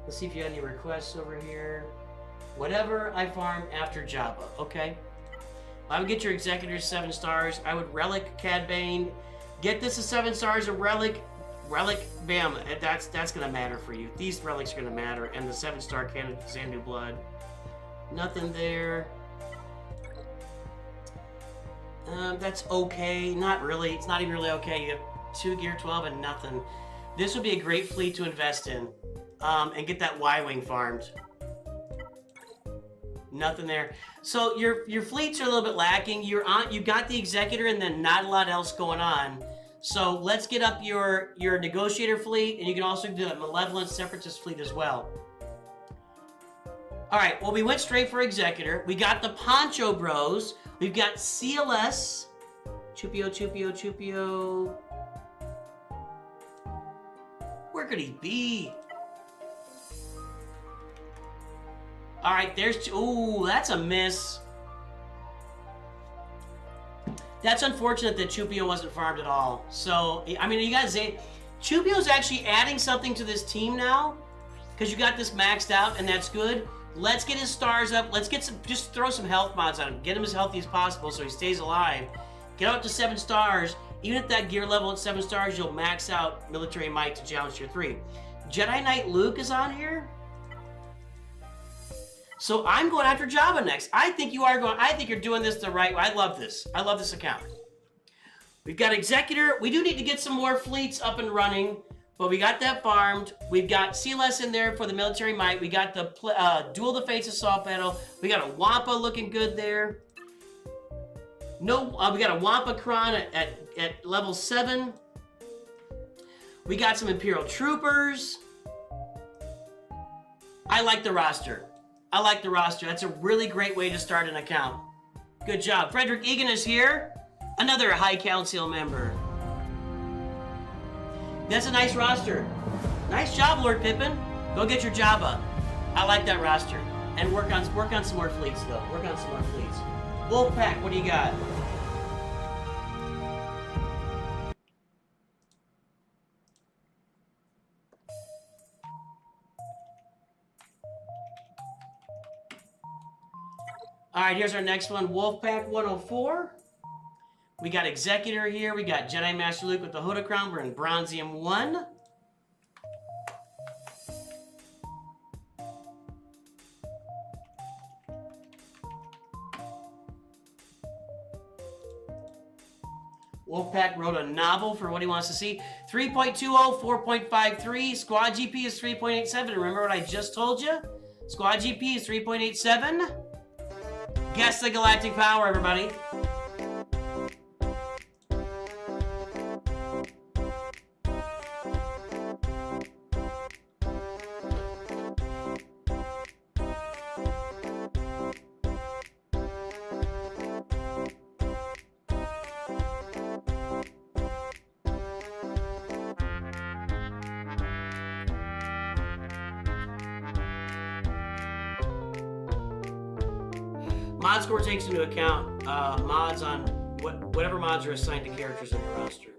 Let's see if you have any requests over here. Whatever I farm after Jabba. Okay. I would get your executors 7 stars. I would relic Cad Bane. Get this to 7 stars. A relic, bam. That's gonna matter for you. These relics are gonna matter. And the 7-star cannon Xandu Blood. Nothing there. That's okay. Not really. It's not even really okay. You have 2 Gear 12 and nothing. This would be a great fleet to invest in. And get that Y-Wing farmed. Nothing there. So your fleets are a little bit lacking. You got the Executor and then not a lot else going on. So let's get up your Negotiator fleet, and you can also do a Malevolent Separatist fleet as well. All right, well, we went straight for Executor. We got the Poncho Bros. We've got CLS. Chupio. Where could he be? All right, there's... Ooh, that's a miss. That's unfortunate that Chupio wasn't farmed at all. So, I mean, you guys... Chupio's actually adding something to this team now. Because you got this maxed out, and that's good. Let's get his stars up. Let's get some... Just throw some health mods on him. Get him as healthy as possible so he stays alive. Get up to 7 stars. Even at that gear level at 7 stars, you'll max out military might to challenge tier 3. Jedi Knight Luke is on here. So I'm going after Jabba next. I think you are going... I think you're doing this the right way. I love this. I love this account. We've got Executor. We do need to get some more fleets up and running, but we got that farmed. We've got CLS in there for the military might. We got the Duel the Fates assault battle. We got a Wampa looking good there. No, we got a Wampa Kron at level 7. We got some Imperial Troopers. I like the roster. I like the roster. That's a really great way to start an account. Good job. Frederick Egan is here. Another High Council member. That's a nice roster. Nice job, Lord Pippen. Go get your Jabba. I like that roster. And work on some more fleets, though. Work on some more fleets. Wolfpack, what do you got? All right, here's our next one, Wolfpack 104. We got Executor here. We got Jedi Master Luke with the Hoda Crown. We're in Bronzium 1. Wolfpack wrote a novel for what he wants to see. 3.20, 4.53. Squad GP is 3.87. Remember what I just told you? Squad GP is 3.87. Guess the galactic power, everybody. Mod score takes into account mods on whatever mods are assigned to characters in your roster.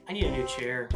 I need a new chair.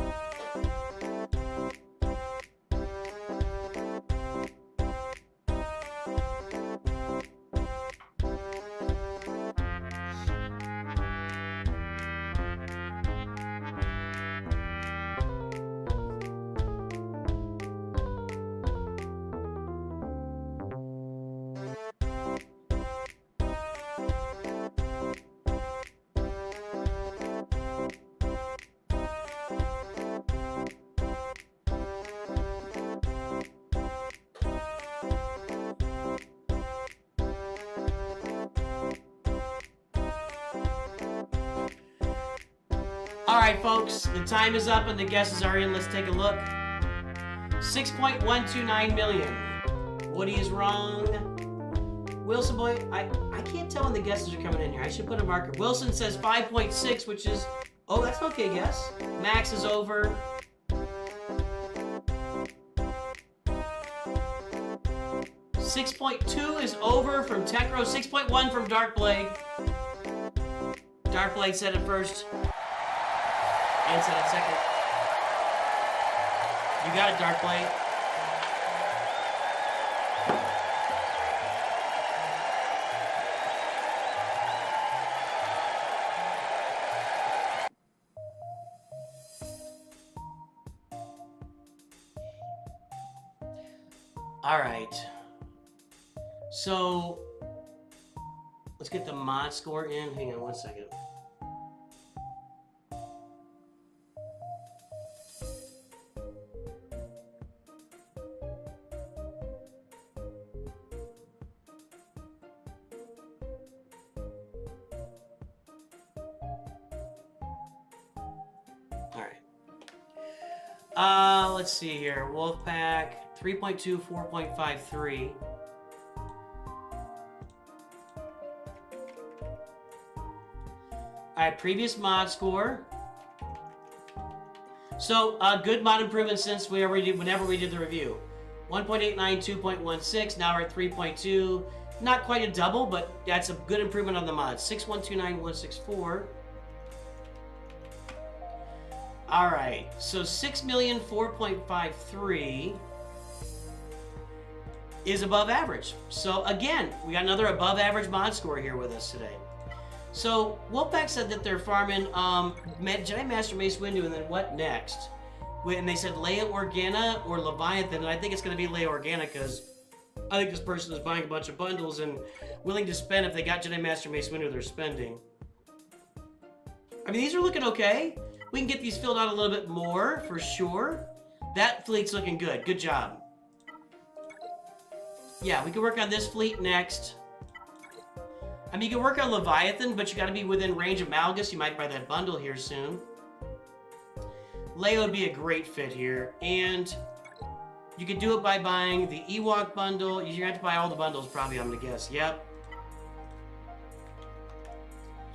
Alright folks, the time is up and the guesses are in. Let's take a look. 6.129 million. Woody is wrong. Wilson boy, I can't tell when the guesses are coming in here. I should put a marker. Wilson says 5.6, which is... Oh, that's an okay guess. Max is over. .2 is over from Techro. 6.1 from Darkblade. Darkblade said it first. And said it second. You got it, Darkblade. All right. So, let's get the mod score in. Hang on one second. Let's see here. Wolfpack, 3.2, 4.53. Alright, previous mod score. So, good mod improvement since whenever we did the review. 1.89, 2.16, now we're at 3.2. Not quite a double, but that's a good improvement on the mod. 6129164. Alright, so 6,004,530 is above average. So again, we got another above average mod score here with us today. So Wolfpack said that they're farming Jedi Master Mace Windu, and then what next? And they said Leia Organa or Leviathan, and I think it's going to be Leia Organa because I think this person is buying a bunch of bundles and willing to spend. If they got Jedi Master Mace Windu, they're spending. I mean, these are looking okay. We can get these filled out a little bit more, for sure. That fleet's looking good. Good job. Yeah, we can work on this fleet next. I mean, you can work on Leviathan, but you got to be within range of Malgus. You might buy that bundle here soon. Leia would be a great fit here. And you could do it by buying the Ewok bundle. You have to buy all the bundles, probably, I'm going to guess. Yep.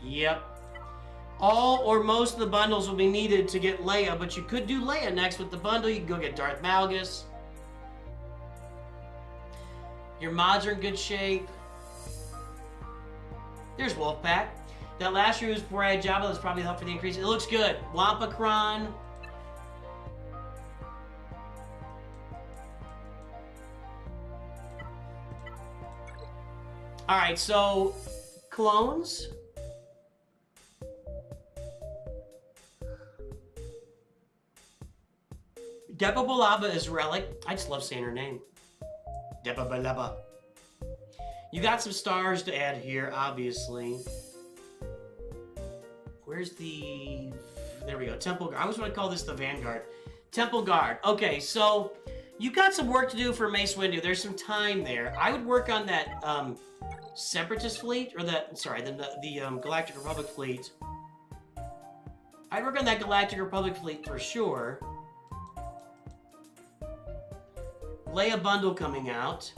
Yep. All or most of the bundles will be needed to get Leia, but you could do Leia next with the bundle. You can go get Darth Malgus. Your mods are in good shape. There's Wolfpack. That last year was before I had Jabba. That's probably helped for the increase. It looks good. Wampakron. Alright, so clones. Depa Billaba is Relic. I just love saying her name. Depa Billaba. You got some stars to add here, obviously. Where's the... There we go. Temple Guard. I always want to call this the Vanguard. Temple Guard. Okay, so you got some work to do for Mace Windu. There's some time there. I would work on that Separatist fleet, or that... Sorry, the Galactic Republic fleet. I'd work on that Galactic Republic fleet for sure. Leia bundle coming out.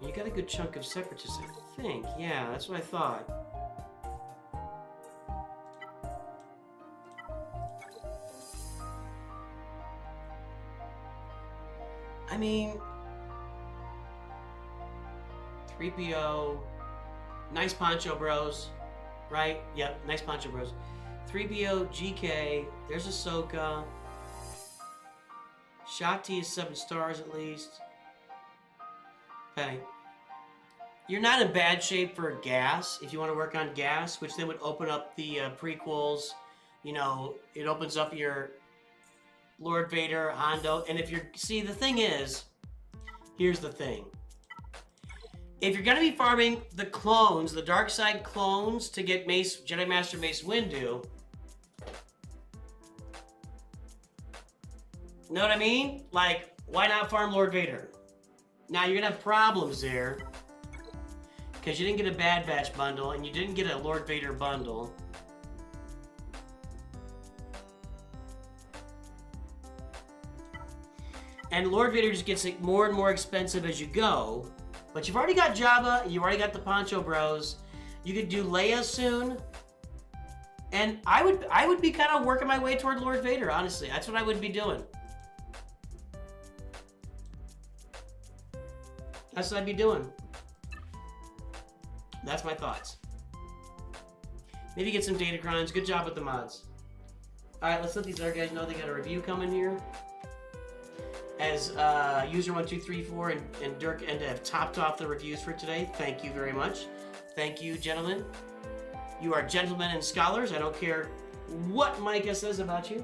You got a good chunk of Separatists, I think. Yeah, that's what I thought. I mean, 3PO, nice Poncho Bros, right? Yep, nice Poncho Bros. 3PO, GK, there's Ahsoka. Shakti is 7 stars at least. Okay. You're not in bad shape for gas, if you want to work on gas, which then would open up the prequels. You know, it opens up your Lord Vader, Hondo, and if you're... See, the thing is, here's the thing. If you're going to be farming the clones, the dark side clones, to get Mace, Jedi Master Mace Windu, know what I mean? Like, why not farm Lord Vader? Now, you're going to have problems there, because you didn't get a Bad Batch bundle, and you didn't get a Lord Vader bundle. And Lord Vader just gets more and more expensive as you go. But you've already got Jabba, you've already got the Poncho Bros. You could do Leia soon. And I would be kind of working my way toward Lord Vader, honestly. That's what I would be doing. That's what I'd be doing. That's my thoughts. Maybe get some data grinds. Good job with the mods. Alright, let's let these other guys know they got a review coming here. As user1234 and Dirk Enda have topped off the reviews for today. Thank you very much. Thank you, gentlemen. You are gentlemen and scholars. I don't care what Micah says about you.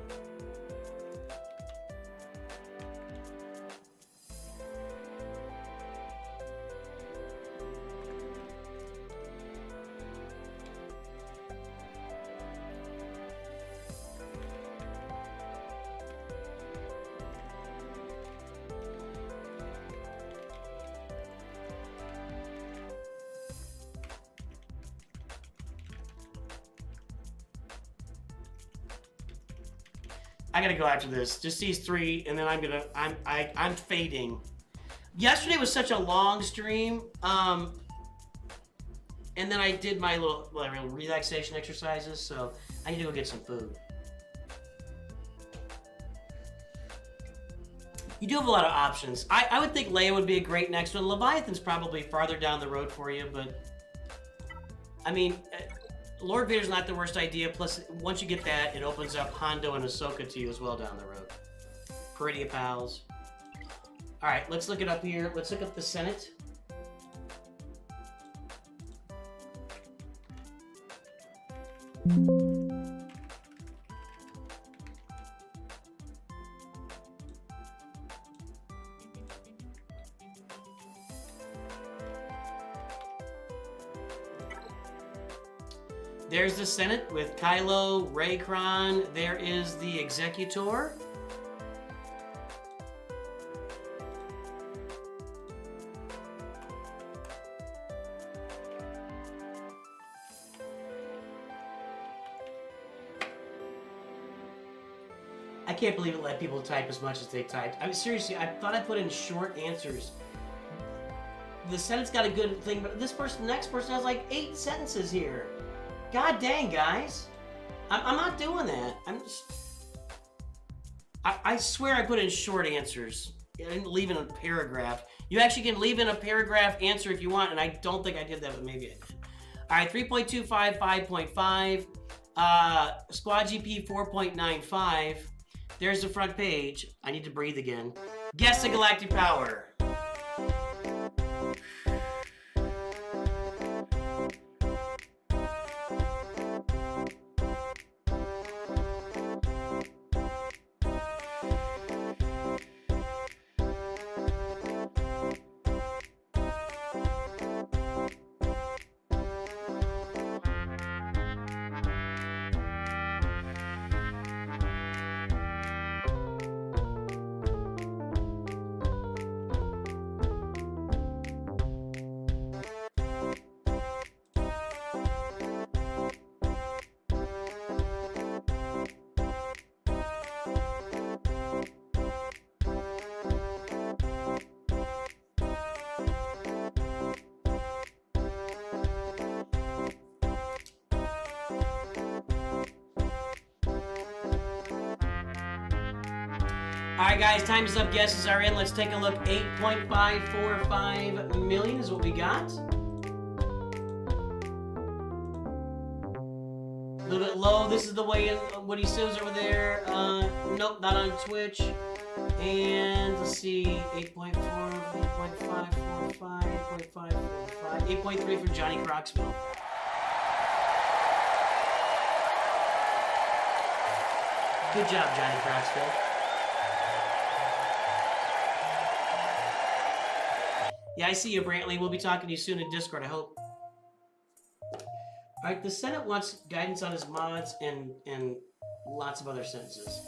I gotta go after this. Just these 3, and then I'm fading. Yesterday was such a long stream, and then I did my little relaxation exercises, so I need to go get some food. You do have a lot of options. I would think Leia would be a great next one. Leviathan's probably farther down the road for you, but I mean, Lord Vader's not the worst idea. Plus, once you get that, it opens up Hondo and Ahsoka to you as well down the road. Pretty pals. All right, let's look it up here. Let's look up the Senate. There's the Senate with Kylo, Raycron. There is the Executor. I can't believe it let people type as much as they typed. I mean, seriously, I thought I put in short answers. The Senate's got a good thing, but this person, next person has like 8 sentences here. God dang, guys. I'm not doing that. I'm just... I swear I put in short answers. I didn't leave in a paragraph. You actually can leave in a paragraph answer if you want, and I don't think I did that, but maybe I did. All right, 3.25, 5.5. Squad GP 4.95. There's the front page. I need to breathe again. Guess the galactic power. Alright guys, time is up. Guesses are in. Let's take a look. 8.545 million is what we got. A little bit low. This is the way what he says over there. Nope, not on Twitch. And let's see, 8.4, 8.545, 8.545, 8.3 for Johnny Croxville. Good job, Johnny Croxville. Yeah, I see you, Brantley. We'll be talking to you soon in Discord, I hope. Alright, the Senate wants guidance on his mods and lots of other sentences.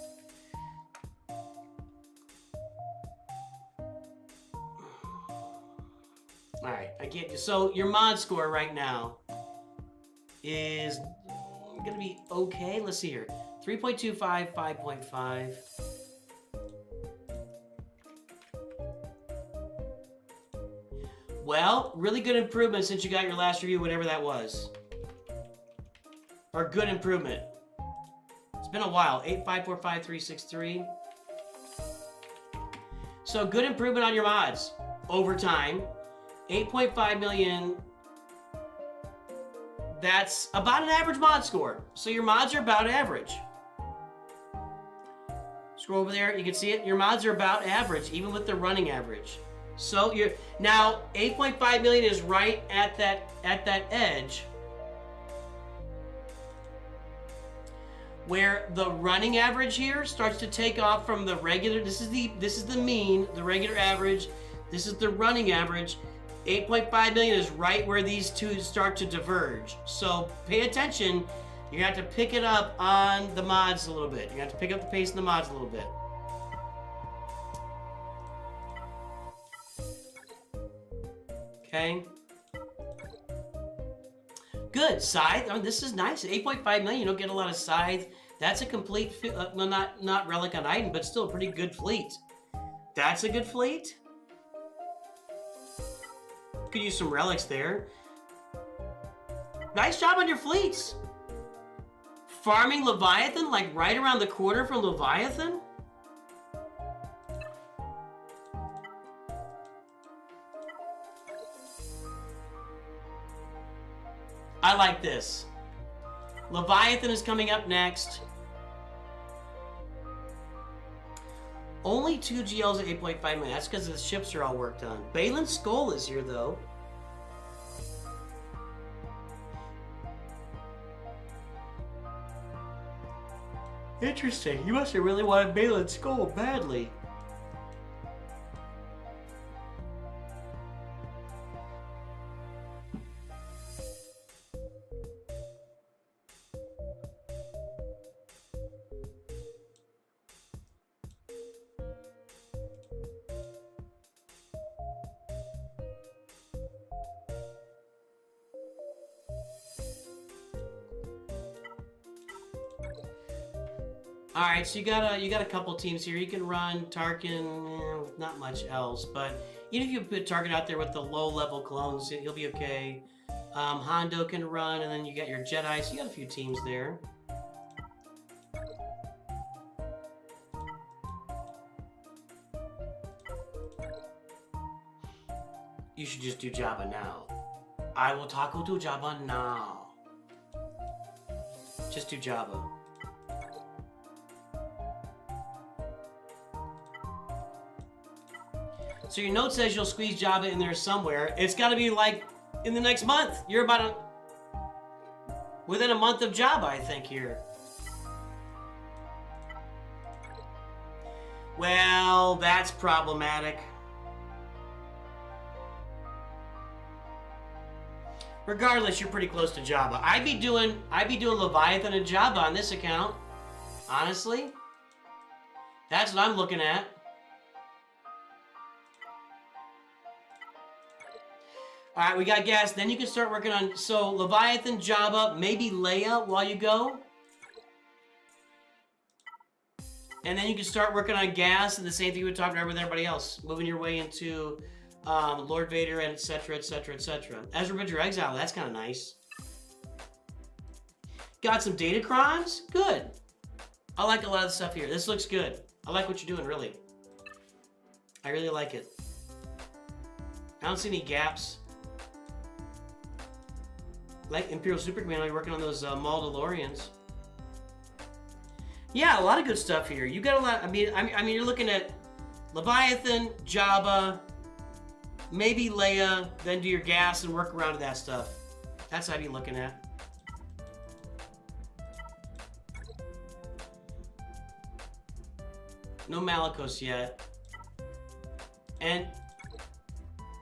Alright, I can't do so your mod score right now is gonna be okay. Let's see here. 3.25, 5.5. Well, really good improvement since you got your last review, whatever that was. Or good improvement. It's been a while. 8545363. So good improvement on your mods over time. 8.5 million. That's about an average mod score. So your mods are about average. Scroll over there, you can see it. Your mods are about average, even with the running average. So you're now 8.5 million is right at that edge where the running average here starts to take off from the regular. This is the mean, the regular average. This is the running average. 8.5 million is right where these two start to diverge. So pay attention. You're gonna have to pick it up on the mods a little bit. You're gonna have to pick up the pace in the mods a little bit. Okay. Good. Scythe. I mean, this is nice. 8.5 million. You don't get a lot of Scythe. That's a complete, well, not Relic on Item, but still a pretty good fleet. That's a good fleet. Could use some relics there. Nice job on your fleets. Farming Leviathan, like right around the corner from Leviathan. I like this. Leviathan is coming up next. Only 2 GLs at 8.5 million. That's because the ships are all worked on. Balin's Skull is here, though. Interesting. You must have really wanted Balin's Skull badly. Alright, so you got a couple teams here. You can run Tarkin with not much else, but even if you put Tarkin out there with the low-level clones, he'll be okay. Hondo can run, and then you got your Jedi, so you got a few teams there. You should just do Jabba now. I will taco to Jabba now. Just do Jabba. So your note says you'll squeeze Jabba in there somewhere. It's got to be like in the next month. You're within a month of Jabba, I think, here. Well, that's problematic. Regardless, you're pretty close to Jabba. I'd be doing Leviathan and Jabba on this account. Honestly. That's what I'm looking at. Alright, we got gas. Then you can start working on... So, Leviathan, Jabba, maybe Leia while you go. And then you can start working on gas, and the same thing you would talk about with everybody else. Moving your way into Lord Vader, and etc., etc., etc. Ezra Bridger Exile, that's kind of nice. Got some Datacrons? Good. I like a lot of the stuff here. This looks good. I like what you're doing, really. I really like it. I don't see any gaps. Like Imperial Super Commando, you're working on those Mandalorians. Yeah, a lot of good stuff here. You got a lot. I mean, you're looking at Leviathan, Jabba, maybe Leia, then do your gas and work around to that stuff. That's what I'd be looking at. No Malicos yet. And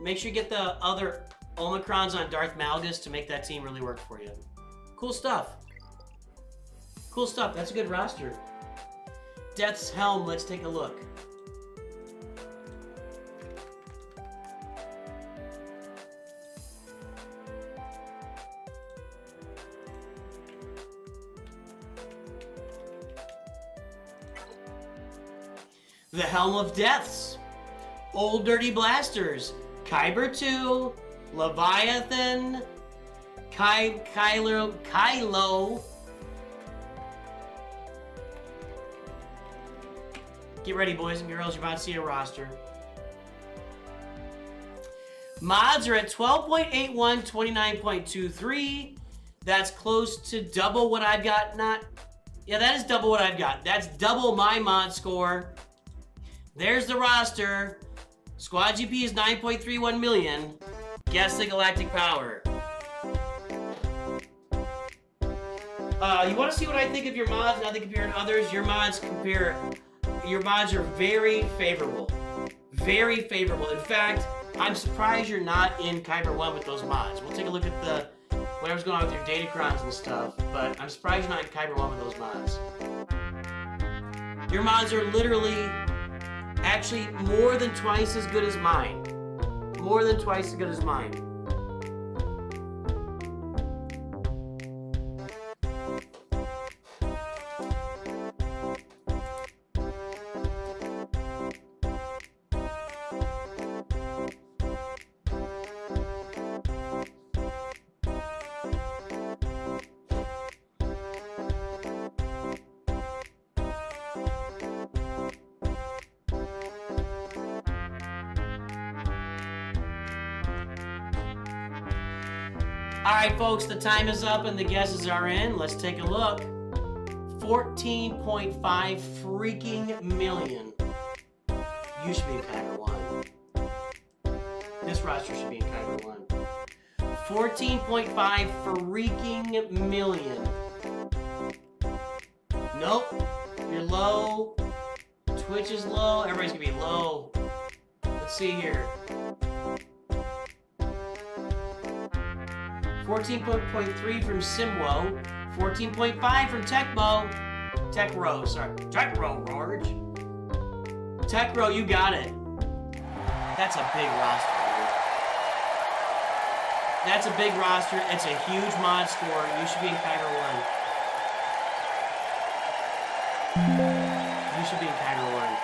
make sure you get the other Omicrons on Darth Malgus to make that team really work for you. Cool stuff. Cool stuff. That's a good roster. Death's Helm. Let's take a look. The Helm of Deaths. Old Dirty Blasters. Kyber 2. Leviathan. Kylo. Get ready, boys and girls. You're about to see a roster. Mods are at 12.81, 29.23. That's close to double what I've got. Yeah, that is double what I've got. That's double my mod score. There's the roster. Squad GP is 9.31 million. Guess the galactic power. You want to see what I think of your mods now they compare to others? Your mods are very favorable. Very favorable. In fact, I'm surprised you're not in Kyber 1 with those mods. We'll take a look at whatever's going on with your datacrons and stuff, but I'm surprised you're not in Kyber 1 with those mods. Your mods are literally actually more than twice as good as mine. More than twice as good as mine. Alright folks, the time is up and the guesses are in. Let's take a look. 14.5 freaking million. You should be in Kyber 1. This roster should be in Kyber 1. 14.5 freaking million. Nope. You're low. Twitch is low. Everybody's gonna be low. Let's see here. 14.3 from Swgoh, 14.5 from Techro, Rorge. Techro, you got it. That's a big roster, dude. That's a big roster. It's a huge mod score. You should be in Kyber 1. You should be in Kyber 1.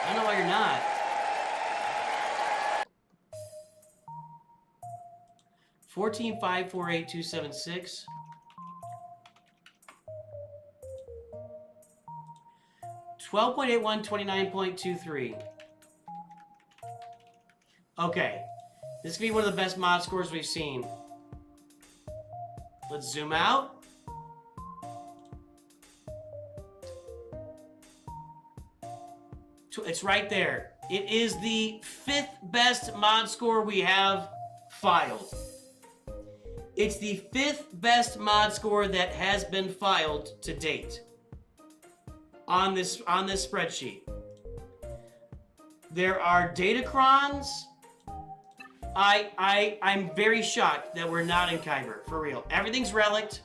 I don't know why you're not. 14.548.276. $12.81, 29.23. Okay. This is going to be one of the best mod scores we've seen. Let's zoom out. It's right there. It is the 5th best mod score we have filed. It's the 5th best mod score that has been filed to date on this spreadsheet. There are datacrons. I'm very shocked that we're not in Kyber, for real. Everything's relict.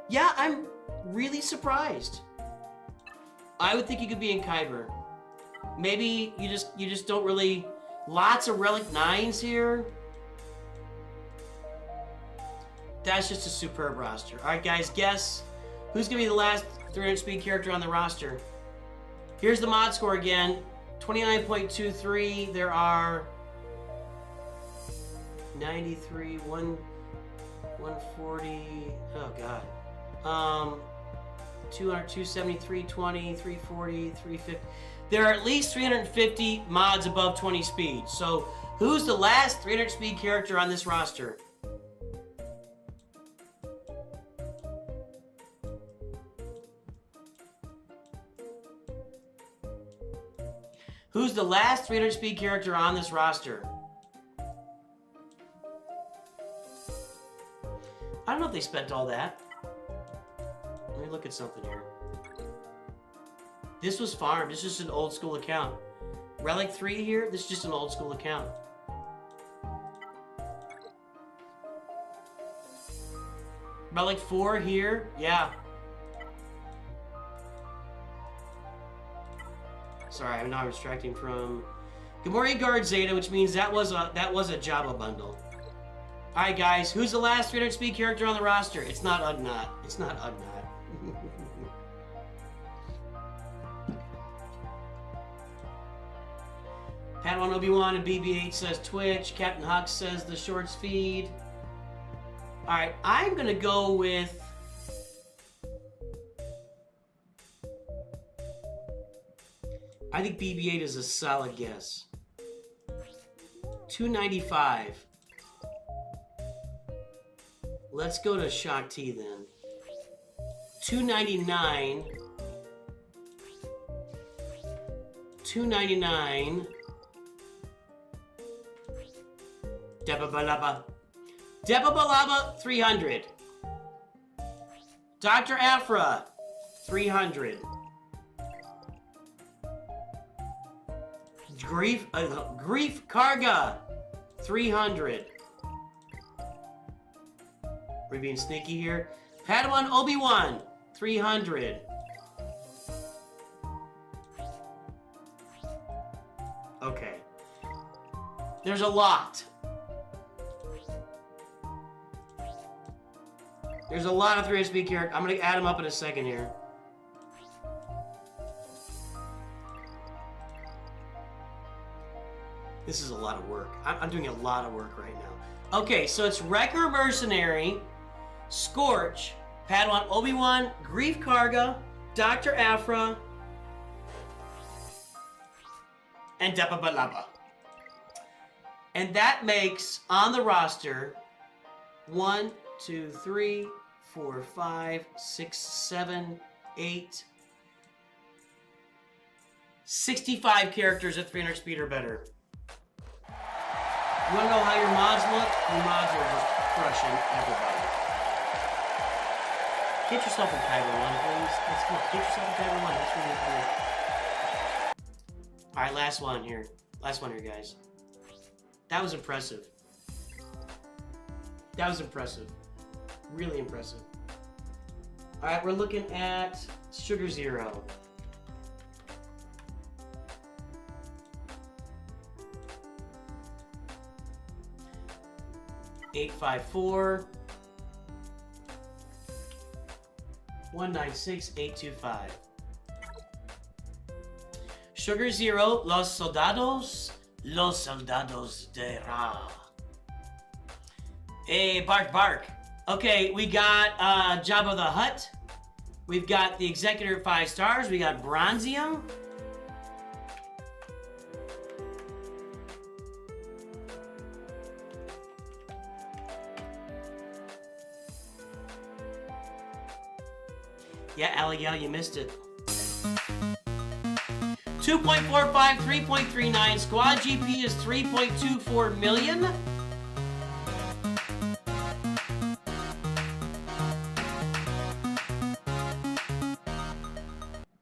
Yeah, I'm really surprised. I would think you could be in Kyber. Maybe you just don't really. Lots of relic 9s here. That's just a superb roster. All right, guys, guess who's gonna be the last 300 speed character on the roster. Here's the mod score again. 29.23. There are 93, 140. Oh god. 200, 270, 320, 340, 350. There are at least 350 mods above 20 speed. So who's the last 300 speed character on this roster? Who's the last 300 speed character on this roster? I don't know if they spent all that. Let me look at something here. This was farmed. This is just an old school account. Relic 3 here, this is just an old school account. Relic 4 here, yeah. Sorry, I'm not distracting from Gamorrean Guard Zeta, which means that was a Jabba bundle. Alright guys, who's the last 300 speed character on the roster? It's not Ugnaught. It's not Ugnaught. Padawan Obi-Wan and BB-8 says Twitch. Captain Hux says the shorts feed. Alright, I'm gonna go with... I think BB-8 is a solid guess. 295. Let's go to Shakti then. 299. 299. Debabalaba. Debabalaba, 300. Dr. Afra, 300. Grief Karga, 300. We're being sneaky here. Padawan Obi-Wan, 300. Okay. There's a lot. There's a lot of 300 speed characters. I'm gonna add them up in a second here. This is a lot of work. I'm doing a lot of work right now. Okay, so it's Wrecker Mercenary, Scorch, Padawan Obi-Wan, Grief Karga, Dr. Afra, and Depabalaba. And that makes, on the roster, 1, 2, 3, 4, 5, 6, 7, 8, 65 characters at 300 speed or better. You wanna know how your mods look? Your mods are just crushing everybody. Get yourself a Kyber 1, please. Let's go. Get yourself a Kyber 1. That's really cool. Alright, last one here. Last one here, guys. That was impressive. That was impressive. Really impressive. Alright, we're looking at Sugar Zero. $854 $196,825. Sugar Zero, Los Soldados de Ra. Hey, bark, bark. Okay, we got Jabba the Hutt. We've got the Executor 5 stars. We got Bronzium. Yeah, Alligal, you missed it. 2.45, 3.39. Squad GP is 3.24 million.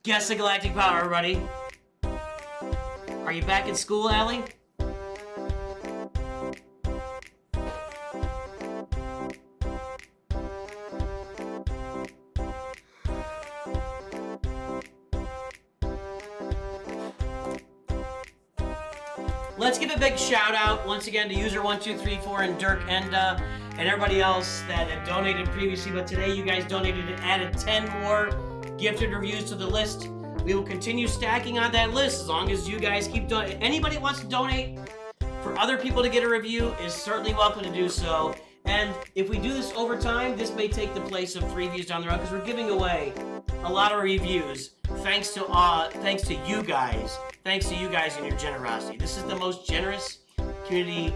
Guess the galactic power, everybody. Are you back in school, Allie? Let's give a big shout out once again to user1234 and Dirk Enda and everybody else that had donated previously, but today you guys donated and added 10 more gifted reviews to the list. We will continue stacking on that list as long as you guys keep donating. Anybody who wants to donate for other people to get a review is certainly welcome to do so. And if we do this over time, this may take the place of 3 views down the road because we're giving away a lot of reviews thanks to you guys. Thanks to you guys and your generosity. This is the most generous community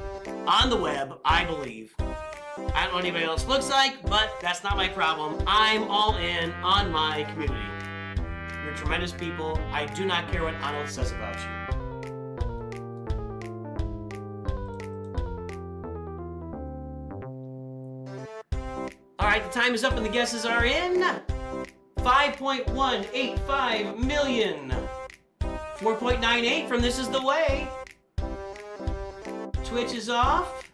on the web, I believe. I don't know what anybody else looks like, but that's not my problem. I'm all in on my community. You're tremendous people. I do not care what Arnold says about you. Alright, the time is up and the guesses are in. 5.185 million. 4.98 from This Is The Way. Twitch is off.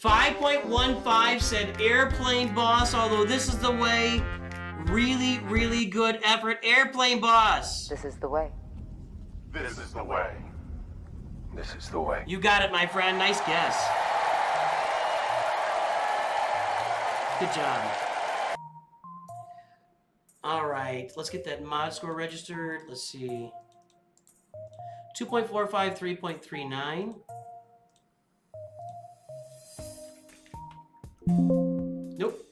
5.15 said Airplane Boss, although This Is The Way. Really, really good effort. Airplane Boss. This is the way. This is the way. This is the way. You got it, my friend. Nice guess. Good job. All right, let's get that mod score registered. Let's see. 2.45, 3.39. Nope.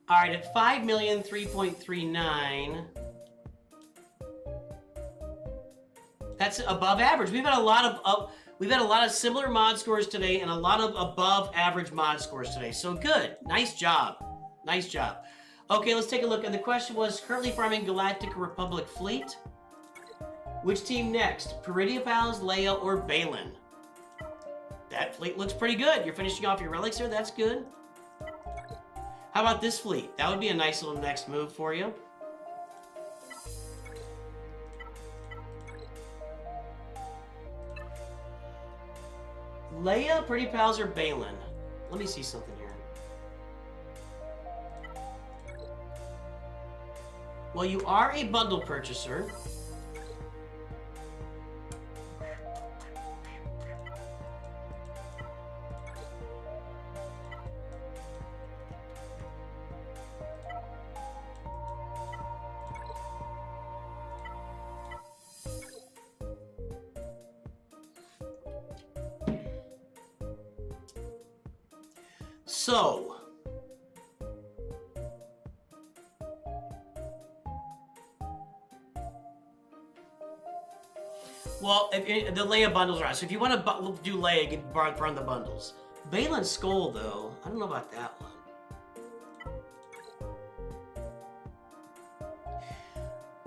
All right, at 5,000,000, 3.39. That's above average. We've had a lot of similar mod scores today and a lot of above average mod scores today. So good. Nice job. Nice job. Okay, let's take a look. And the question was, currently farming Galactic Republic Fleet. Which team next? Peridia Pals, Leia, or Balin? That fleet looks pretty good. You're finishing off your relics here. That's good. How about this fleet? That would be a nice little next move for you. Leia, Pretty Pals, or Balin? Let me see something here. Well, you are a bundle purchaser. So, well, the Leia bundles are out. So if you want to do Leia, you can burn the bundles. Balin Skull, though, I don't know about that one.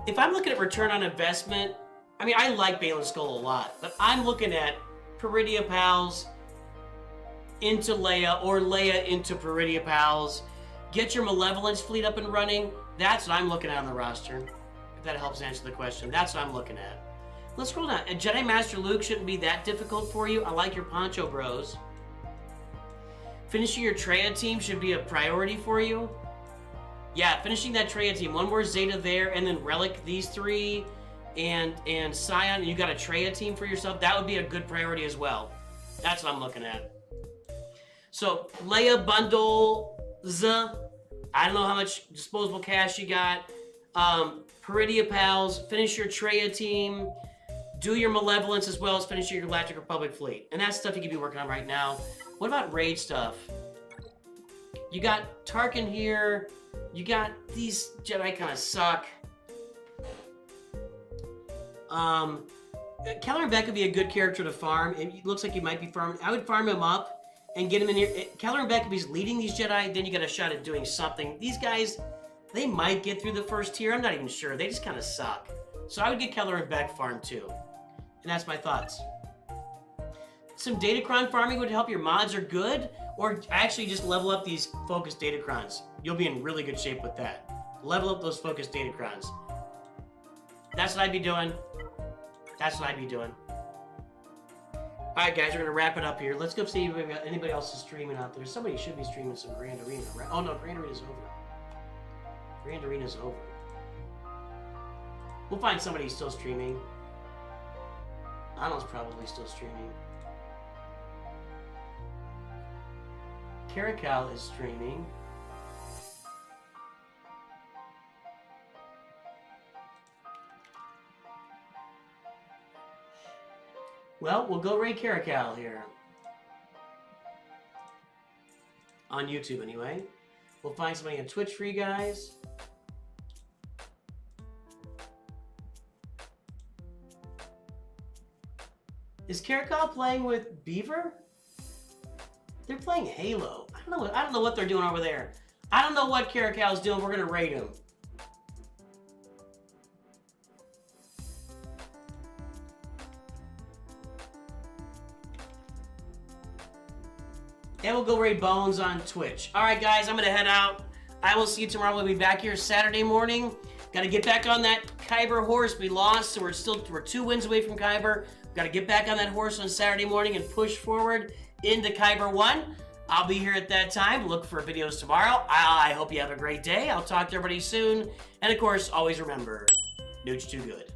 If I'm looking at return on investment, I mean, I like Balin Skull a lot, but I'm looking at Peridia Pals into Leia, or Leia into Peridia Pals. Get your Malevolence fleet up and running. That's what I'm looking at on the roster. If that helps answer the question, that's what I'm looking at. Let's scroll down. And Jedi Master Luke shouldn't be that difficult for you. I like your Poncho Bros. Finishing your Traya team should be a priority for you. Yeah, finishing that Traya team. One more Zeta there, and then Relic these three, and Scion, and you got a Traya team for yourself. That would be a good priority as well. That's what I'm looking at. So, Leia bundles. I don't know how much disposable cash you got. Peridia Pals, finish your Traya team. Do your Malevolence as well as finish your Galactic Republic fleet. And that's stuff you could be working on right now. What about raid stuff? You got Tarkin here. You got these Jedi kind of suck. Keller and Beck would be a good character to farm. It looks like you might be farming. I would farm him up and get him in here. Keller and Beck, if he's leading these Jedi, then you got a shot at doing something. These guys, they might get through the first tier. I'm not even sure. They just kind of suck. So I would get Keller and Beck farmed too. And that's my thoughts. Some Datacron farming would help. Your mods are good. Or actually just level up these focused Datacrons. You'll be in really good shape with that. Level up those focused Datacrons. That's what I'd be doing. That's what I'd be doing. Alright guys, we're going to wrap it up here. Let's go see if anybody else is streaming out there. Somebody should be streaming some Grand Arena, right? Oh no, Grand Arena's over. Grand Arena's over. We'll find somebody who's still streaming. Arnold's probably still streaming. Caracal is streaming. Well, we'll go raid Caracal here. On YouTube, anyway. We'll find somebody on Twitch for you guys. Is Caracal playing with Beaver? They're playing Halo. I don't know what they're doing over there. I don't know what Caracal's doing. We're gonna raid him. And we'll go raid Bones on Twitch. All right, guys, I'm gonna head out. I will see you tomorrow. We'll be back here Saturday morning. Got to get back on that Kyber horse. We lost, so we're 2 wins away from Kyber. Got to get back on that horse on Saturday morning and push forward into Kyber 1. I'll be here at that time. Look for videos tomorrow. I hope you have a great day. I'll talk to everybody soon. And of course, always remember, NOOCH2GUD.